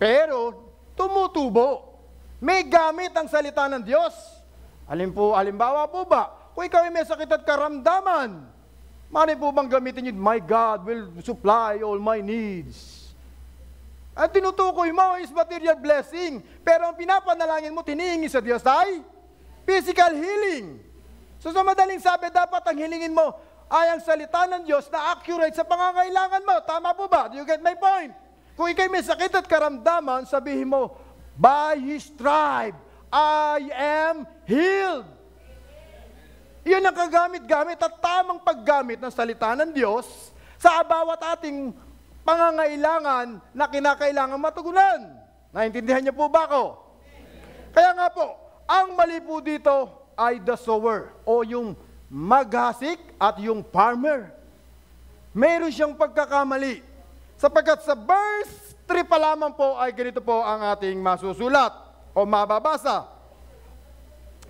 Pero tumutubo. May gamit ang salita ng Diyos. Halimbawa po ba? Kung ikaw ay may sakit at karamdaman, mali po bang gamitin yun? My God will supply all my needs. At tinutukoy mo is material blessing. Pero ang pinapanalangin mo, tinihingi sa Diyos ay physical healing. So sa madaling sabi, dapat ang hilingin mo ay ang salita ng Diyos na accurate sa pangangailangan mo. Tama po ba? Do you get my point? Kung ikaw may sakit at karamdaman, sabihin mo, by His stripe, I am healed. Iyon ang kagamit-gamit at tamang paggamit ng salita ng Diyos sa bawat ating pangangailangan na kinakailangan matugunan. Naintindihan niyo po ba ako? Kaya nga po, ang mali po dito ay the sower o yung maghasik at yung farmer. Meron siyang pagkakamali. Sapagkat sa verse 3 pa lamang po ay ganito po ang ating masusulat o mababasa.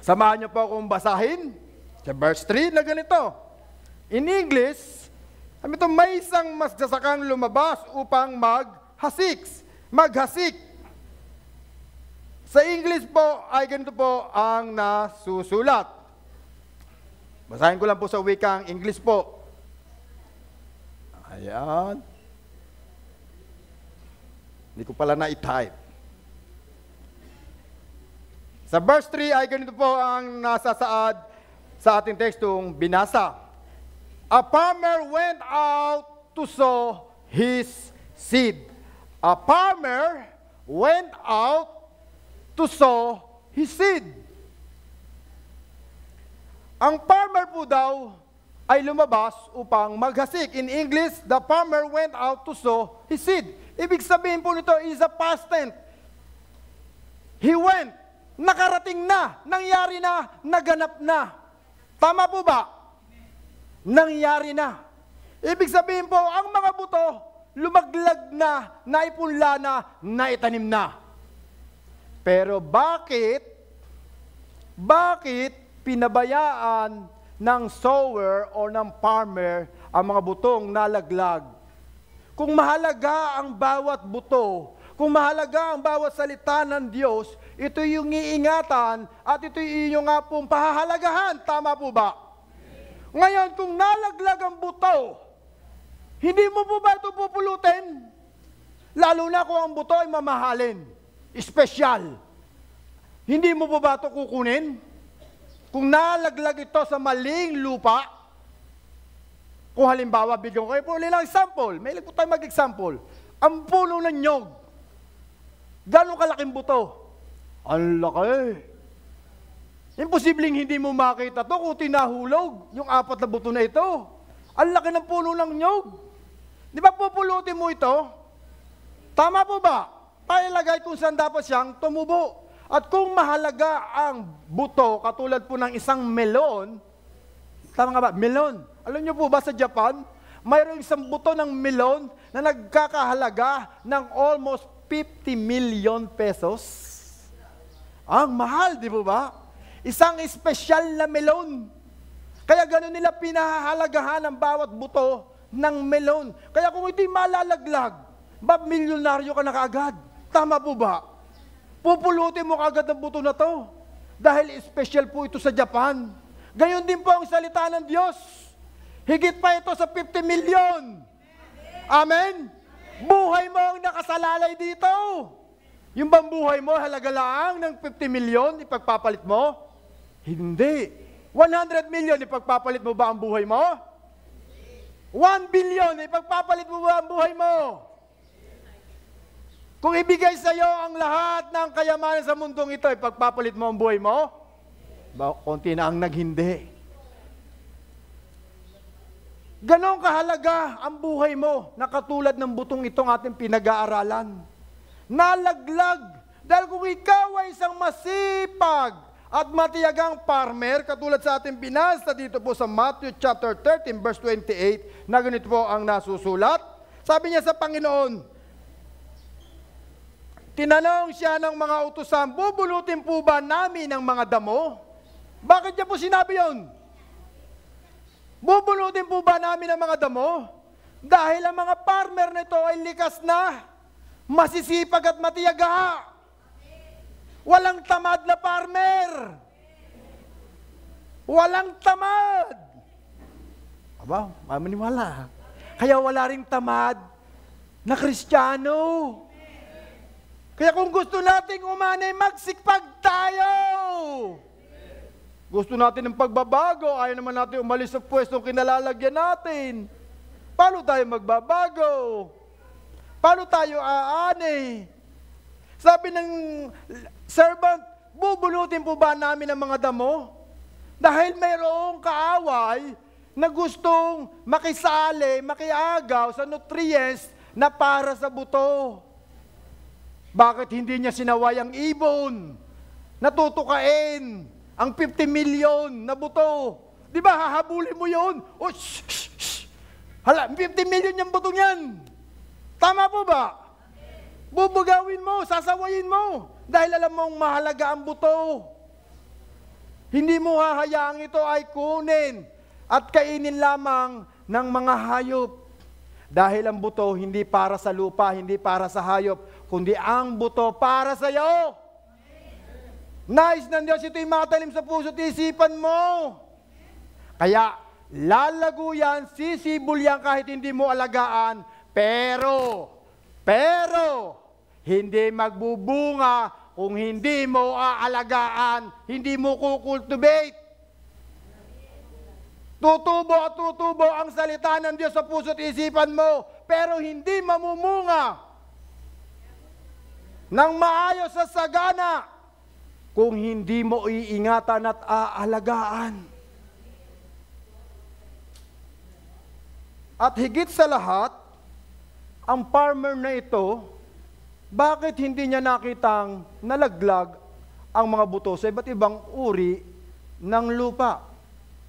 Samahan niyo po akong basahin. Sa verse 3 na ganito. In English, sabi ito, may isang magsasakang lumabas upang maghasik. Sa English po ay ganito po ang nasusulat. Basahin ko lang po sa wikang English po. Ayan. Hindi ko pala na-type. Sa verse 3 ay ganito po ang nasasaad sa ating tekstong binasa. A farmer went out to sow his seed. A farmer went out to sow his seed. Ang farmer po daw ay lumabas upang maghasik. In English, the farmer went out to sow his seed. Ibig sabihin po nito is a past tense. He went, nakarating na, nangyari na, naganap na. Tama po ba? Nangyari na. Ibig sabihin po, ang mga buto, lumaglag na, naipunla na, naitanim na. Pero bakit pinabayaan ng sower o ng farmer ang mga butong nalaglag? Kung mahalaga ang bawat buto, kung mahalaga ang bawat salita ng Diyos, ito yung iingatan at ito yung nga pong pahahalagahan. Tama po ba? Ngayon, kung nalaglag ang buto, hindi mo po ba ito pupulutin? Lalo na kung ang buto ay mamahalin, espesyal. Hindi mo po ba ito kukunin? Kung nalaglag ito sa maling lupa, kung halimbawa, bigyan ko kayo po nilang example, may po tayo mag-example. Ang puno ng nyog, gano'ng kalaking buto? Ang laki. Imposibleng hindi mo makita to kung tinahulog yung 4 na buto na ito. Ang laki ng puno ng nyog. Di ba pupulutin mo ito? Tama po ba? Pailagay kung saan dapat siyang tumubo. At kung mahalaga ang buto, katulad po ng isang melon, tama nga ba? Melon. Alam niyo po ba sa Japan, mayroong isang buto ng melon na nagkakahalaga ng almost 50 million pesos. Ang mahal, di po ba? Isang espesyal na melon. Kaya gano'n nila pinahahalagahan ang bawat buto ng melon. Kaya kung ito'y malalaglag, milyonaryo ka na kaagad. Tama po ba? Pupulutin mo kaagad ang buto na to. Dahil espesyal po ito sa Japan. Gayon din po ang salita ng Diyos. Higit pa ito sa 50 million. Amen? Buhay mo ang nakasalalay dito. Yung bang buhay mo, halaga lang ng 50 million, ipagpapalit mo? Hindi. 100 million, ipagpapalit mo ba ang buhay mo? 1 billion, ipagpapalit mo ba ang buhay mo? Kung ibigay sa iyo ang lahat ng kayamanan sa mundong ito, ipagpapalit mo ang buhay mo? Konti na ang naghindi. Ganon kahalaga ang buhay mo na katulad ng butong itong ating pinag-aaralan. Nalaglag. Dahil kung ikaw ay isang masipag at matiyagang farmer, katulad sa ating binasa dito po sa Matthew chapter 13 verse 28, na ganito po ang nasusulat. Sabi niya sa Panginoon, tinanong siya ng mga utusan, bubulutin po ba namin ang mga damo? Bakit niya po sinabi yun? Bubulutin po ba namin ang mga damo? Dahil ang mga farmer nito ay likas na, masisipag at matiyaga. Walang tamad na farmer. Walang tamad. Aba, mamaniwala. Kaya wala ring tamad na Kristiyano. Kaya kung gusto nating umanay, magsikpag tayo. Gusto natin ng pagbabago, ayaw naman natin umalis sa pwestong kinalalagyan natin. Paano tayo magbabago? Paano tayo aanay? Sabi ng servant, bubulutin po ba namin ang mga damo? Dahil mayroong kaaway na gustong makisali, makiagaw sa nutrients na para sa buto. Bakit hindi niya sinaway ang ibon? Natutukain ang 50 million na buto. Di ba, hahabulin mo yun? Oh, shh, shh, shh. Hala, 50 million yung butong yan. Tama po ba? Bubugawin mo, sasawayin mo. Dahil alam mong mahalaga ang buto. Hindi mo hahayaang ito ay kunin at kainin lamang ng mga hayop. Dahil ang buto hindi para sa lupa, hindi para sa hayop, kundi ang buto para sa iyo. Nais ng Diyos ito'y matalim sa puso't isipan mo. Kaya, lalago yan, sisibol yan kahit hindi mo alagaan, pero, hindi magbubunga kung hindi mo aalagaan, hindi mo kukultivate. Tutubo at tutubo ang salita ng Diyos sa puso't isipan mo, pero hindi mamumunga ng maayos sa sagana kung hindi mo iingatan at aalagaan. At higit sa lahat, ang farmer na ito, bakit hindi niya nakitang nalaglag ang mga buto sa iba't ibang uri ng lupa?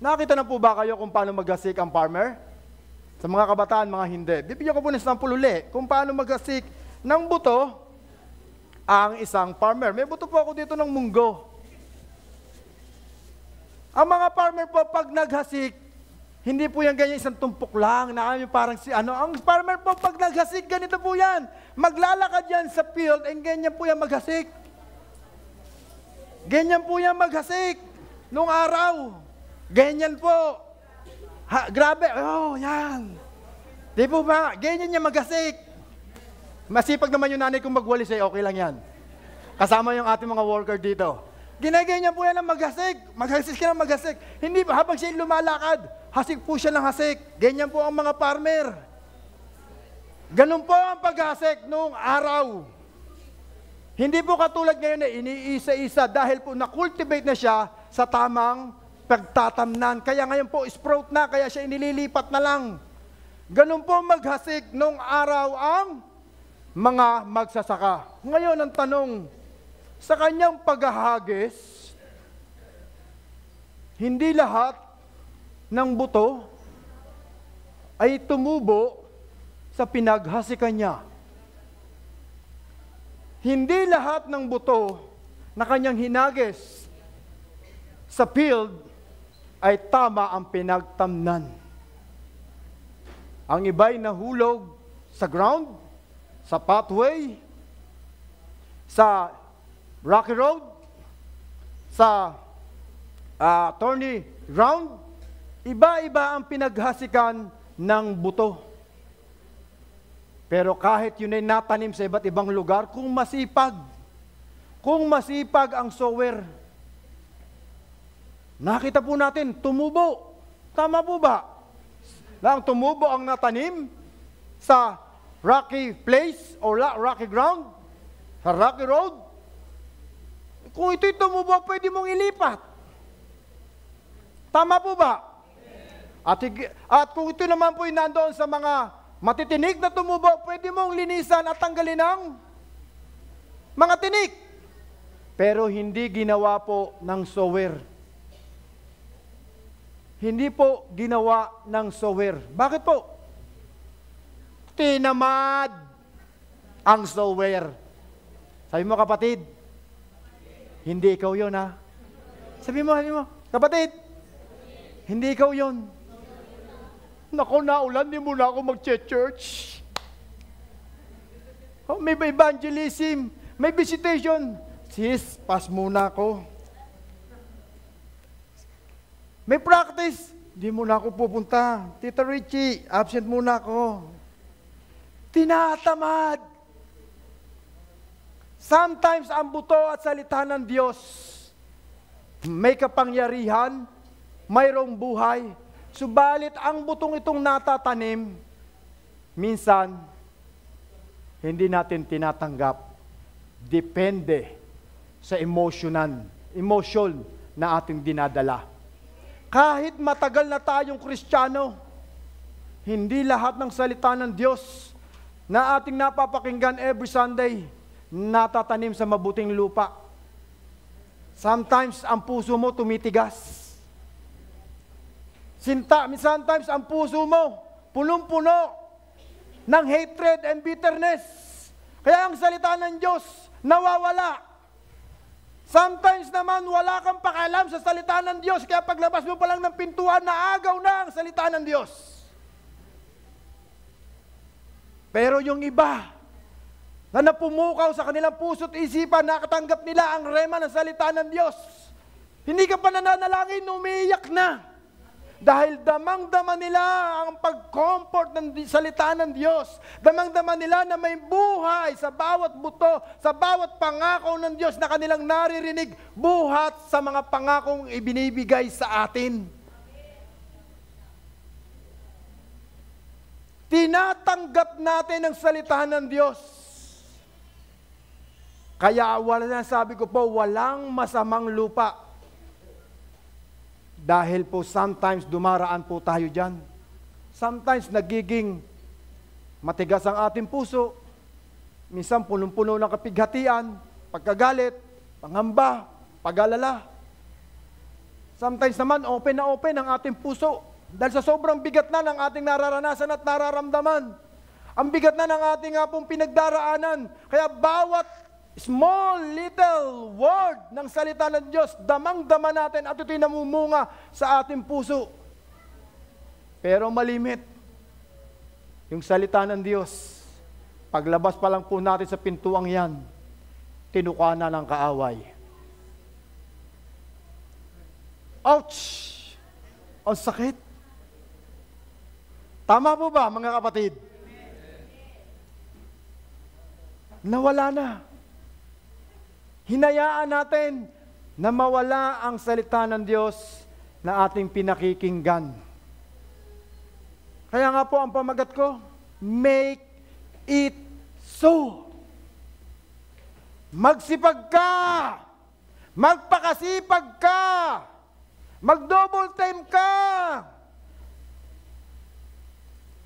Nakita na po ba kayo kung paano maghasik ang farmer? Sa mga kabataan, mga hindi. Bibigyan ko po ng sample uli kung paano maghasik ng buto ang isang farmer. May buto po ako dito ng munggo. Ang mga farmer po, pag naghasik, hindi po yan ganyan isang tumpok lang, na parang ang farmer po, pag naghasik, ganito po yan. Maglalakad yan sa field, and ganyan po yan maghasik. Ganyan po yan maghasik. Nung araw, ganyan po. Grabe, yan. Di po ba, ganyan niya maghasik. Masipag naman yung nanay kong magwalis, okay lang yan. Kasama yung ating mga worker dito. Ginaganyan po yan ng maghasik. Maghasik ka ng maghasik. Hindi ba, habang siya lumalakad, hasik po siya ng hasik. Ganyan po ang mga farmer. Ganun po ang paghasik noong araw. Hindi po katulad ngayon na iniisa-isa dahil po na-cultivate na siya sa tamang pagtatamnan. Kaya ngayon po, sprout na, kaya siya inililipat na lang. Ganun po maghasik noong araw ang mga magsasaka. Ngayon ang tanong, sa kanyang paghahagis, hindi lahat ng buto ay tumubo sa pinaghasikan niya. Hindi lahat ng buto na kanyang hinagis sa field ay tama ang pinagtamnan. Ang iba'y nahulog sa ground, sa pathway, sa rocky road, sa thorny ground. Iba-iba ang pinaghasikan ng buto. Pero kahit yun ay natanim sa iba't ibang lugar, kung masipag ang sower, nakita po natin, tumubo. Tama po ba? Lang tumubo ang natanim sa rocky place o rocky ground, sa rocky road. Kung ito'y tumubo, pwede mong ilipat. Tama po ba? At kung ito naman po'y nandoon sa mga matitinik na tumubo, pwede mong linisan at tanggalin ng mga tinik. Pero hindi ginawa po ng sower. Hindi po ginawa ng sower. Bakit po? Tinamad ang sower. Sabi mo, kapatid, hindi ikaw yun, ha? Sabi mo, kapatid, hindi ikaw yun. Nako, naulan, di mo na ako mag-church. May evangelism, may visitation. Sis, pass muna ako. May practice, di mo na ako pupunta. Tita Richie, absent muna ako. Tinatamad. Sometimes ang buto at salita ng Diyos, may kapangyarihan, mayroong buhay, subalit ang butong itong natatanim, minsan, hindi natin tinatanggap. Depende sa emotion na ating dinadala. Kahit matagal na tayong Kristiyano, hindi lahat ng salita ng Diyos na ating napapakinggan every Sunday, natatanim sa mabuting lupa. Sometimes, ang puso mo tumitigas. Sometimes, ang puso mo punong-puno ng hatred and bitterness. Kaya ang salita ng Diyos nawawala. Sometimes naman, wala kang pakialam sa salita ng Diyos, kaya paglabas mo pa lang ng pintuan, naagaw na ang salita ng Diyos. Pero yung iba, na napumukaw sa kanilang puso't isipan, nakatanggap nila ang rema ng salita ng Diyos. Hindi ka pa nananalangin, umiiyak na. Dahil damang-dama nila ang pag-comfort ng salita ng Diyos. Damang-dama nila na may buhay sa bawat buto, sa bawat pangako ng Diyos na kanilang naririnig, buhat sa mga pangakong ibinibigay sa atin. Tinatanggap natin ang salita ng Diyos. Kaya sabi ko po, walang masamang lupa. Dahil po sometimes dumaraan po tayo dyan. Sometimes nagiging matigas ang ating puso. Minsan punong-puno ng kapighatian, pagkagalit, pangamba, pag-alala. Sometimes naman, open na open ang ating puso. Dahil sa sobrang bigat na ng ating nararanasan at nararamdaman. Ang bigat na ng ating pong pinagdaraanan. Kaya bawat small little word ng salita ng Diyos, damang-dama natin at ito'y namumunga sa ating puso. Pero malimit, yung salita ng Diyos, paglabas pa lang po natin sa pintuang yan, tinukana ng kaaway. Ouch! Ang sakit. Tama po ba, mga kapatid? Nawala na. Hinayaan natin na mawala ang salita ng Diyos na ating pinakikinggan. Kaya nga po ang pamagat ko, make it so. Magsipag ka, magpakasipag ka, mag-double time ka.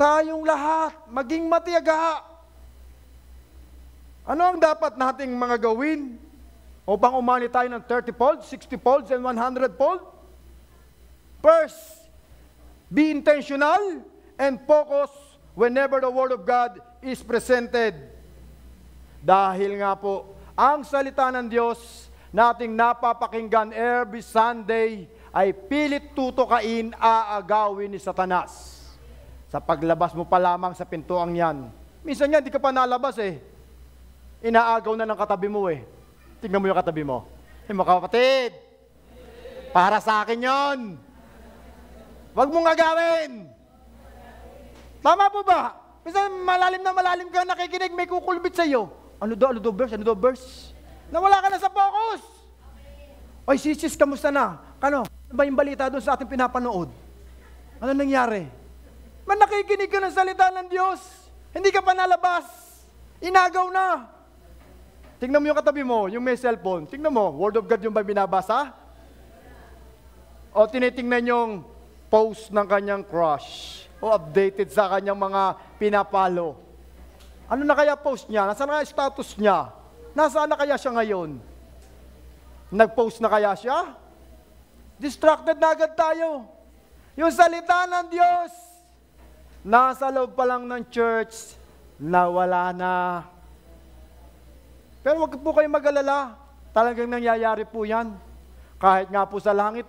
Tayong lahat, maging matiyaga. Ano ang dapat nating mga gawin upang umani tayo ng 30-fold, 60-fold, and 100-fold? First, be intentional and focus whenever the Word of God is presented. Dahil nga po, ang salita ng Diyos nating napapakinggan every Sunday ay pilit tutukain, aagawin ni Satanas. Sa paglabas mo pa lamang sa pintuang yan, minsan yan, di ka pa nalabas inaagaw na ng katabi mo Tingnan mo yung katabi mo. Mga kapatid, para sa akin yon. Huwag mong agawin. Tama po ba? Minsan malalim na malalim ka nakikinig, may kukulbit sa iyo. Ano daw verse? Nawala ka na sa focus. Oy sis, kamusta na? Ano ba yung balita doon sa ating pinapanood? Ano nangyari? Man nakikinig ka ng salita ng Diyos, hindi ka pa nalabas. Inagaw na. Tingnan mo yung katabi mo, yung may cellphone. Tingnan mo, Word of God yung ba binabasa? O tinitingnan yung post ng kanyang crush. O updated sa kanyang mga pinapalo. Ano na kaya post niya? Nasaan na status niya? Nasaan na kaya siya ngayon? Nag-post na kaya siya? Distracted na agad tayo. Yung salita ng Diyos, nasa loob pa lang ng church, nawala na. Pero wag po kayong mag-alala. Talagang nangyayari po yan. Kahit nga po sa langit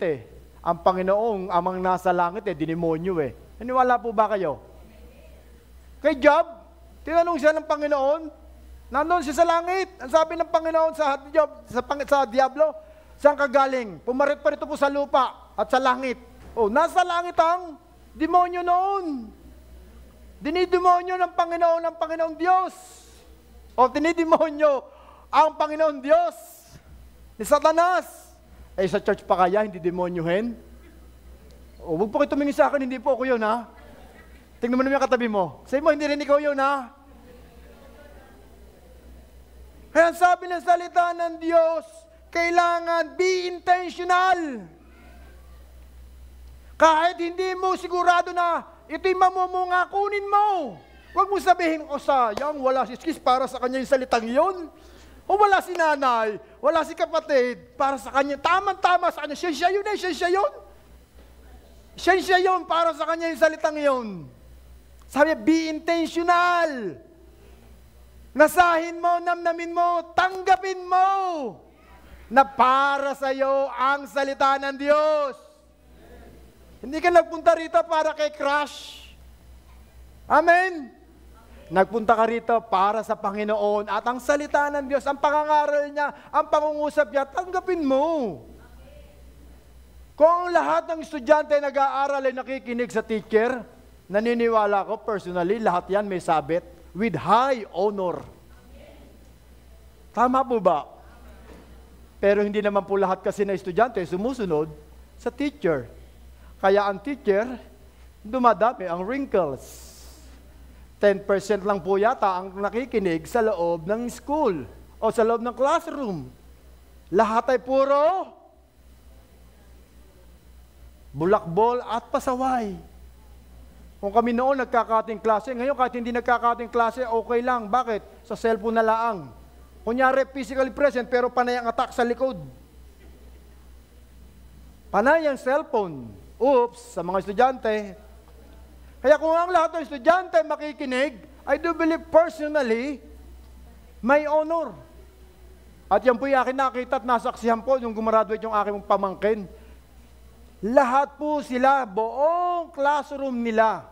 ang Panginoong amang nasa langit dinemonyo Naniwala po ba kayo? Kay Job, tinanong siya ng Panginoon, nandun siya sa langit. Ang sabi ng Panginoon sa Job, sa Diablo, saan ka galing? Pumarit pa rito po sa lupa at sa langit. Nasa langit ang demonyo noon. Dinidemonyo ng Panginoong Diyos. Dinidemonyo ang Panginoon Diyos ni Satanas. Sa church pa kaya, hindi demonyohin? Huwag po kayo tumingin sa akin, hindi po ako yun, ha? Tingnan mo naman yung katabi mo. Say mo, hindi rin ikaw yun, ha? Kaya sabi ng salita ng Diyos, kailangan be intentional. Kahit hindi mo sigurado na ito'y mamumunga, kunin mo. Huwag mo sabihin, sayang, wala si Skis para sa kanya yung salitang yun. O wala si nanay, wala si kapatid, para sa kanya, tama-tama sa kanya, siya yun siya yun, para sa kanya yung salitang yun. Sabi, be intentional. Nasahin mo, namnamin mo, tanggapin mo, na para sa iyo ang salita ng Diyos. Hindi ka nagpunta rito para kay crush. Amen? Nagpunta ka rito para sa Panginoon at ang salita ng Diyos, ang pangangaral niya, ang pangungusap niya, tanggapin mo. Kung lahat ng estudyante nag-aaral ay nakikinig sa teacher, naniniwala ko personally, lahat yan may sabit with high honor. Tama po ba? Pero hindi naman po lahat kasi na estudyante sumusunod sa teacher. Kaya ang teacher, dumadami ang wrinkles. 10% lang po yata ang nakikinig sa loob ng school o sa loob ng classroom. Lahat ay puro bulakbol at pasaway. Kung kami noon nagkakating klase, ngayon kahit hindi nagkakating klase, okay lang. Bakit? Sa cellphone na laang. Kunyari, physically present pero panay ang attack sa likod. Panay ang cellphone. Oops, sa mga estudyante. Kaya kung ang lahat ng estudyante makikinig, I do believe personally, may honor. At yan po yung akin nakita at nasaksihan po yung gumraduate yung aking pamangkin. Lahat po sila, buong classroom nila.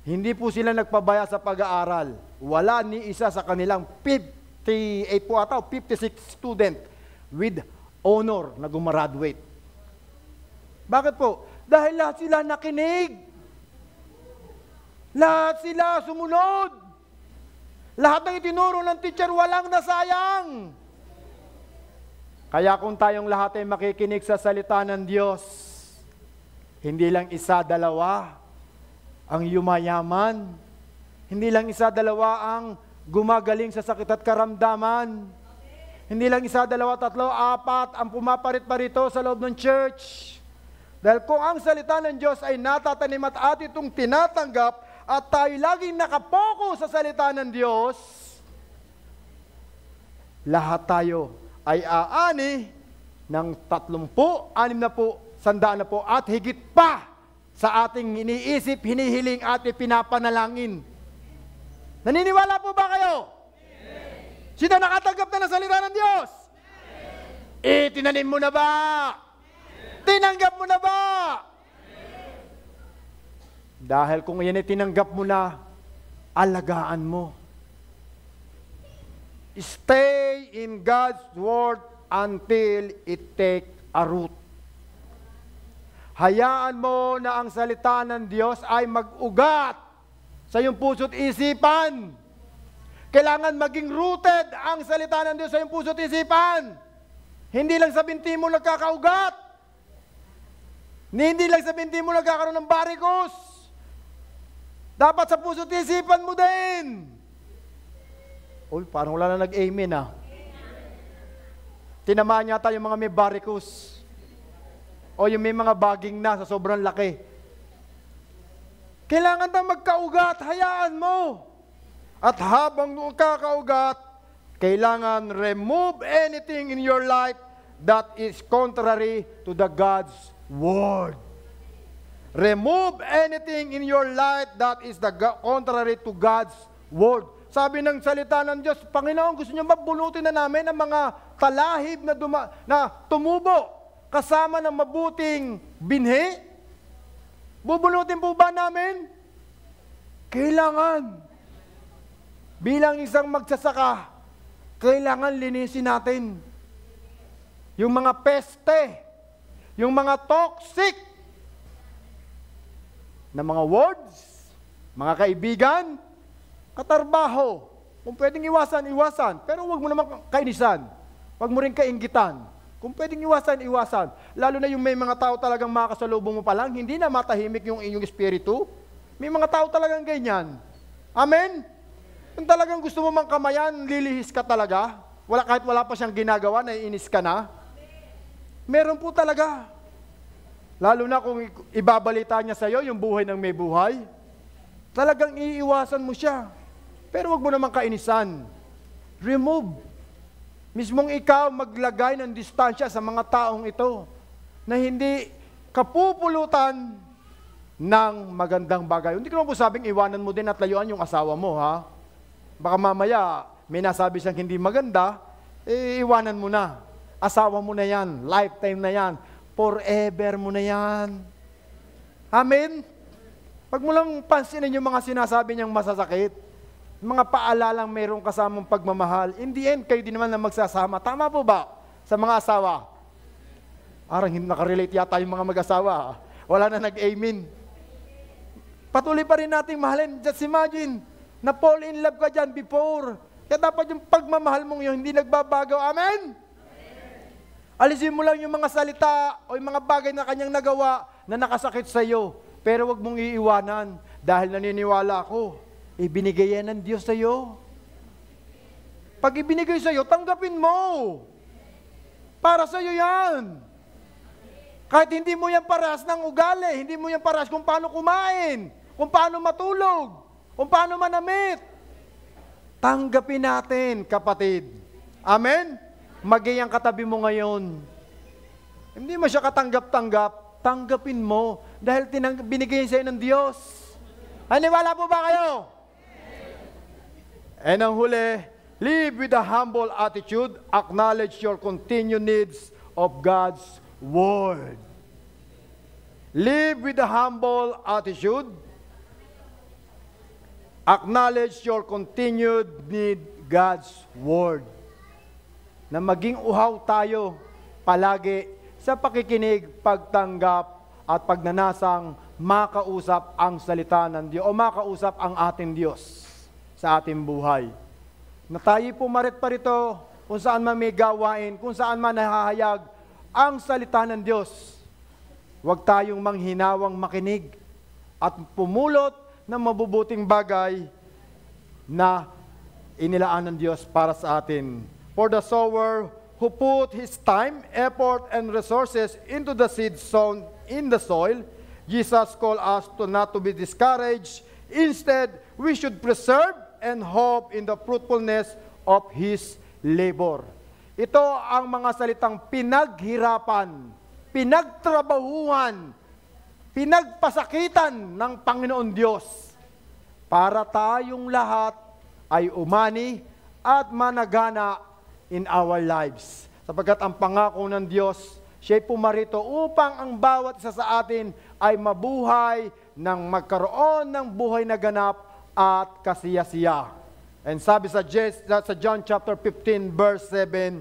Hindi po sila nagpabaya sa pag-aaral. Wala ni isa sa kanilang 58 po ata, 56 student with honor na gumraduate. Bakit po? Dahil lahat sila nakinig. Lahat sila sumunod. Lahat ng itinuro ng teacher, walang nasayang. Kaya kung tayong lahat ay makikinig sa salita ng Diyos, hindi lang isa, dalawa ang yumayaman. Hindi lang isa, dalawa ang gumagaling sa sakit at karamdaman. Hindi lang isa, dalawa, tatlo, apat ang pumaparit pa rito sa loob ng church. Dahil kung ang salita ng Diyos ay natatanim at itong tinatanggap, at tayo laging nakapokus sa salita ng Diyos, lahat tayo ay aani ng 30, 60, 100 po at higit pa sa ating iniisip, hinihiling at ipinapanalangin. Naniniwala po ba kayo? Yes. Sino nakatanggap na ng salita ng Diyos? Yes. Tinanim mo na ba? Yes. Tinanggap mo na ba? Dahil kung yan ay tinanggap mo na, alagaan mo. Stay in God's Word until it take a root. Hayaan mo na ang salita ng Diyos ay mag-ugat sa iyong puso't isipan. Kailangan maging rooted ang salita ng Diyos sa iyong puso't isipan. Hindi lang sa binti mo nagkakaugat. Hindi lang sa binti mo nagkakaroon ng barikos. Dapat sa puso't isipan mo din. Uy, parang wala na nag-amen ah. Tinamaan yata yung mga may baricus. O yung may mga baging na sa sobrang laki. Kailangan na magkaugat, hayaan mo. At habang kakaugat, kailangan remove anything in your life that is contrary to the God's Word. Remove anything in your life that is contrary to God's Word. Sabi ng salita ng Diyos, Panginoon, gusto niyo mabunutin na namin ang mga talahib na tumubo kasama ng mabuting binhi? Bubunutin po ba namin? Kailangan. Bilang isang magsasaka, kailangan linisin natin yung mga peste, yung mga toxic na mga words, mga kaibigan, katarbaho. Kung pwedeng iwasan, iwasan. Pero huwag mo naman kainisan. Huwag mo rin kainggitan. Kung pwedeng iwasan, iwasan. Lalo na yung may mga tao talagang makasalubong mo pa lang, hindi na matahimik yung inyong espiritu. May mga tao talagang ganyan. Amen? Kung talagang gusto mo mang kamayan, lilihis ka talaga. Kahit wala pa siyang ginagawa, naiinis ka na. Meron po talaga. Lalo na kung ibabalita niya sa iyo yung buhay ng may buhay, talagang iiwasan mo siya. Pero wag mo naman kainisan. Remove. Mismong ikaw maglagay ng distansya sa mga taong ito na hindi kapupulutan ng magandang bagay. Hindi ko naman po sabing iwanan mo din at layuan yung asawa mo, ha? Baka mamaya may nasabi siyang hindi maganda, iwanan mo na. Asawa mo na yan. Lifetime na yan. Forever mo na yan. Amen? Pag mo lang pansinin yung mga sinasabi niyang masasakit, mga paalalang mayroong kasamang pagmamahal, in the end, kayo din naman na magsasama. Tama po ba sa mga asawa? Arang hindi nakarelate yata yung mga mag-asawa. Wala na nag-amen. Patuloy pa rin nating mahalin. Just imagine, na fall in love ka dyan before. Kaya dapat yung pagmamahal mong yun, hindi nagbabago. Amen? Alisin mo lang yung mga salita o yung mga bagay na kanyang nagawa na nakasakit sa iyo. Pero wag mong iiwanan dahil naniniwala ako, ibinigay yan ng Diyos sa iyo. Pag ibinigay sa iyo, tanggapin mo. Para sa iyo yan. Kahit hindi mo yan parehas ng ugali, hindi mo yan parehas kung paano kumain, kung paano matulog, kung paano manamit. Tanggapin natin, kapatid. Amen? Magiyang katabi mo ngayon. Hindi mo siya katanggap-tanggap, tanggapin mo dahil binigay sa'yo ng Diyos. Aniwala po ba kayo? And ang huli, live with a humble attitude, acknowledge your continued needs of God's Word. Live with a humble attitude, acknowledge your continued need God's Word. Na maging uhaw tayo palagi sa pakikinig, pagtanggap, at pagnanasang makausap ang salita ng Diyos o makausap ang ating Diyos sa ating buhay. Na tayo pumarit pa rito kung saan man may gawain, kung saan man nahahayag ang salita ng Diyos. Huwag tayong manghinawang makinig at pumulot ng mabubuting bagay na inilaan ng Diyos para sa atin. For the sower who put his time, effort, and resources into the seed sown in the soil, Jesus called us to not to be discouraged. Instead, we should preserve and hope in the fruitfulness of His labor. Ito ang mga salitang pinaghirapan, pinagtrabahuhan, pinagpasakitan ng Panginoon Diyos para tayong lahat ay umani at managana in our lives. Sapagkat ang pangako ng Diyos, siya'y pumarito upang ang bawat isa sa atin ay mabuhay ng magkaroon ng buhay na ganap at kasiyasiya. And sabi sa John chapter 15 verse 7,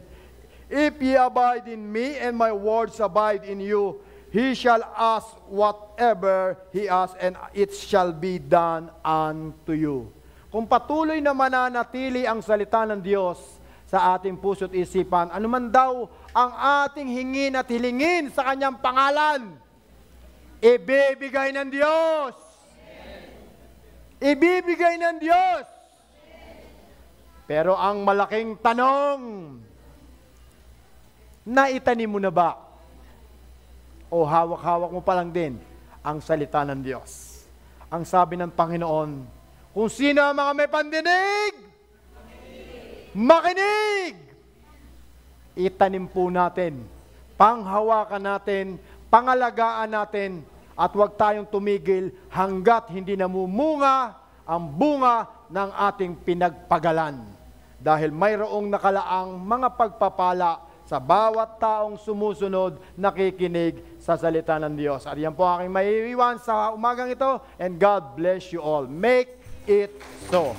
if ye abide in me and my words abide in you, he shall ask whatever he asks and it shall be done unto you. Kung patuloy na mananatili ang salita ng Diyos sa ating puso't isipan, anuman daw ang ating hingin at hilingin sa Kanyang pangalan, ibibigay ng Diyos. Ibibigay ng Diyos. Pero ang malaking tanong, naitanim mo na ba? O hawak-hawak mo pa lang din ang salita ng Diyos? Ang sabi ng Panginoon, kung sino ang mga may pandinig, makinig! Itanim po natin, panghawakan natin, pangalagaan natin, at huwag tayong tumigil hanggat hindi namumunga ang bunga ng ating pinagpagalan. Dahil mayroong nakalaang mga pagpapala sa bawat taong sumusunod, nakikinig sa salita ng Diyos. At yan po aking maiiwan sa umagang ito, and God bless you all. Make it so.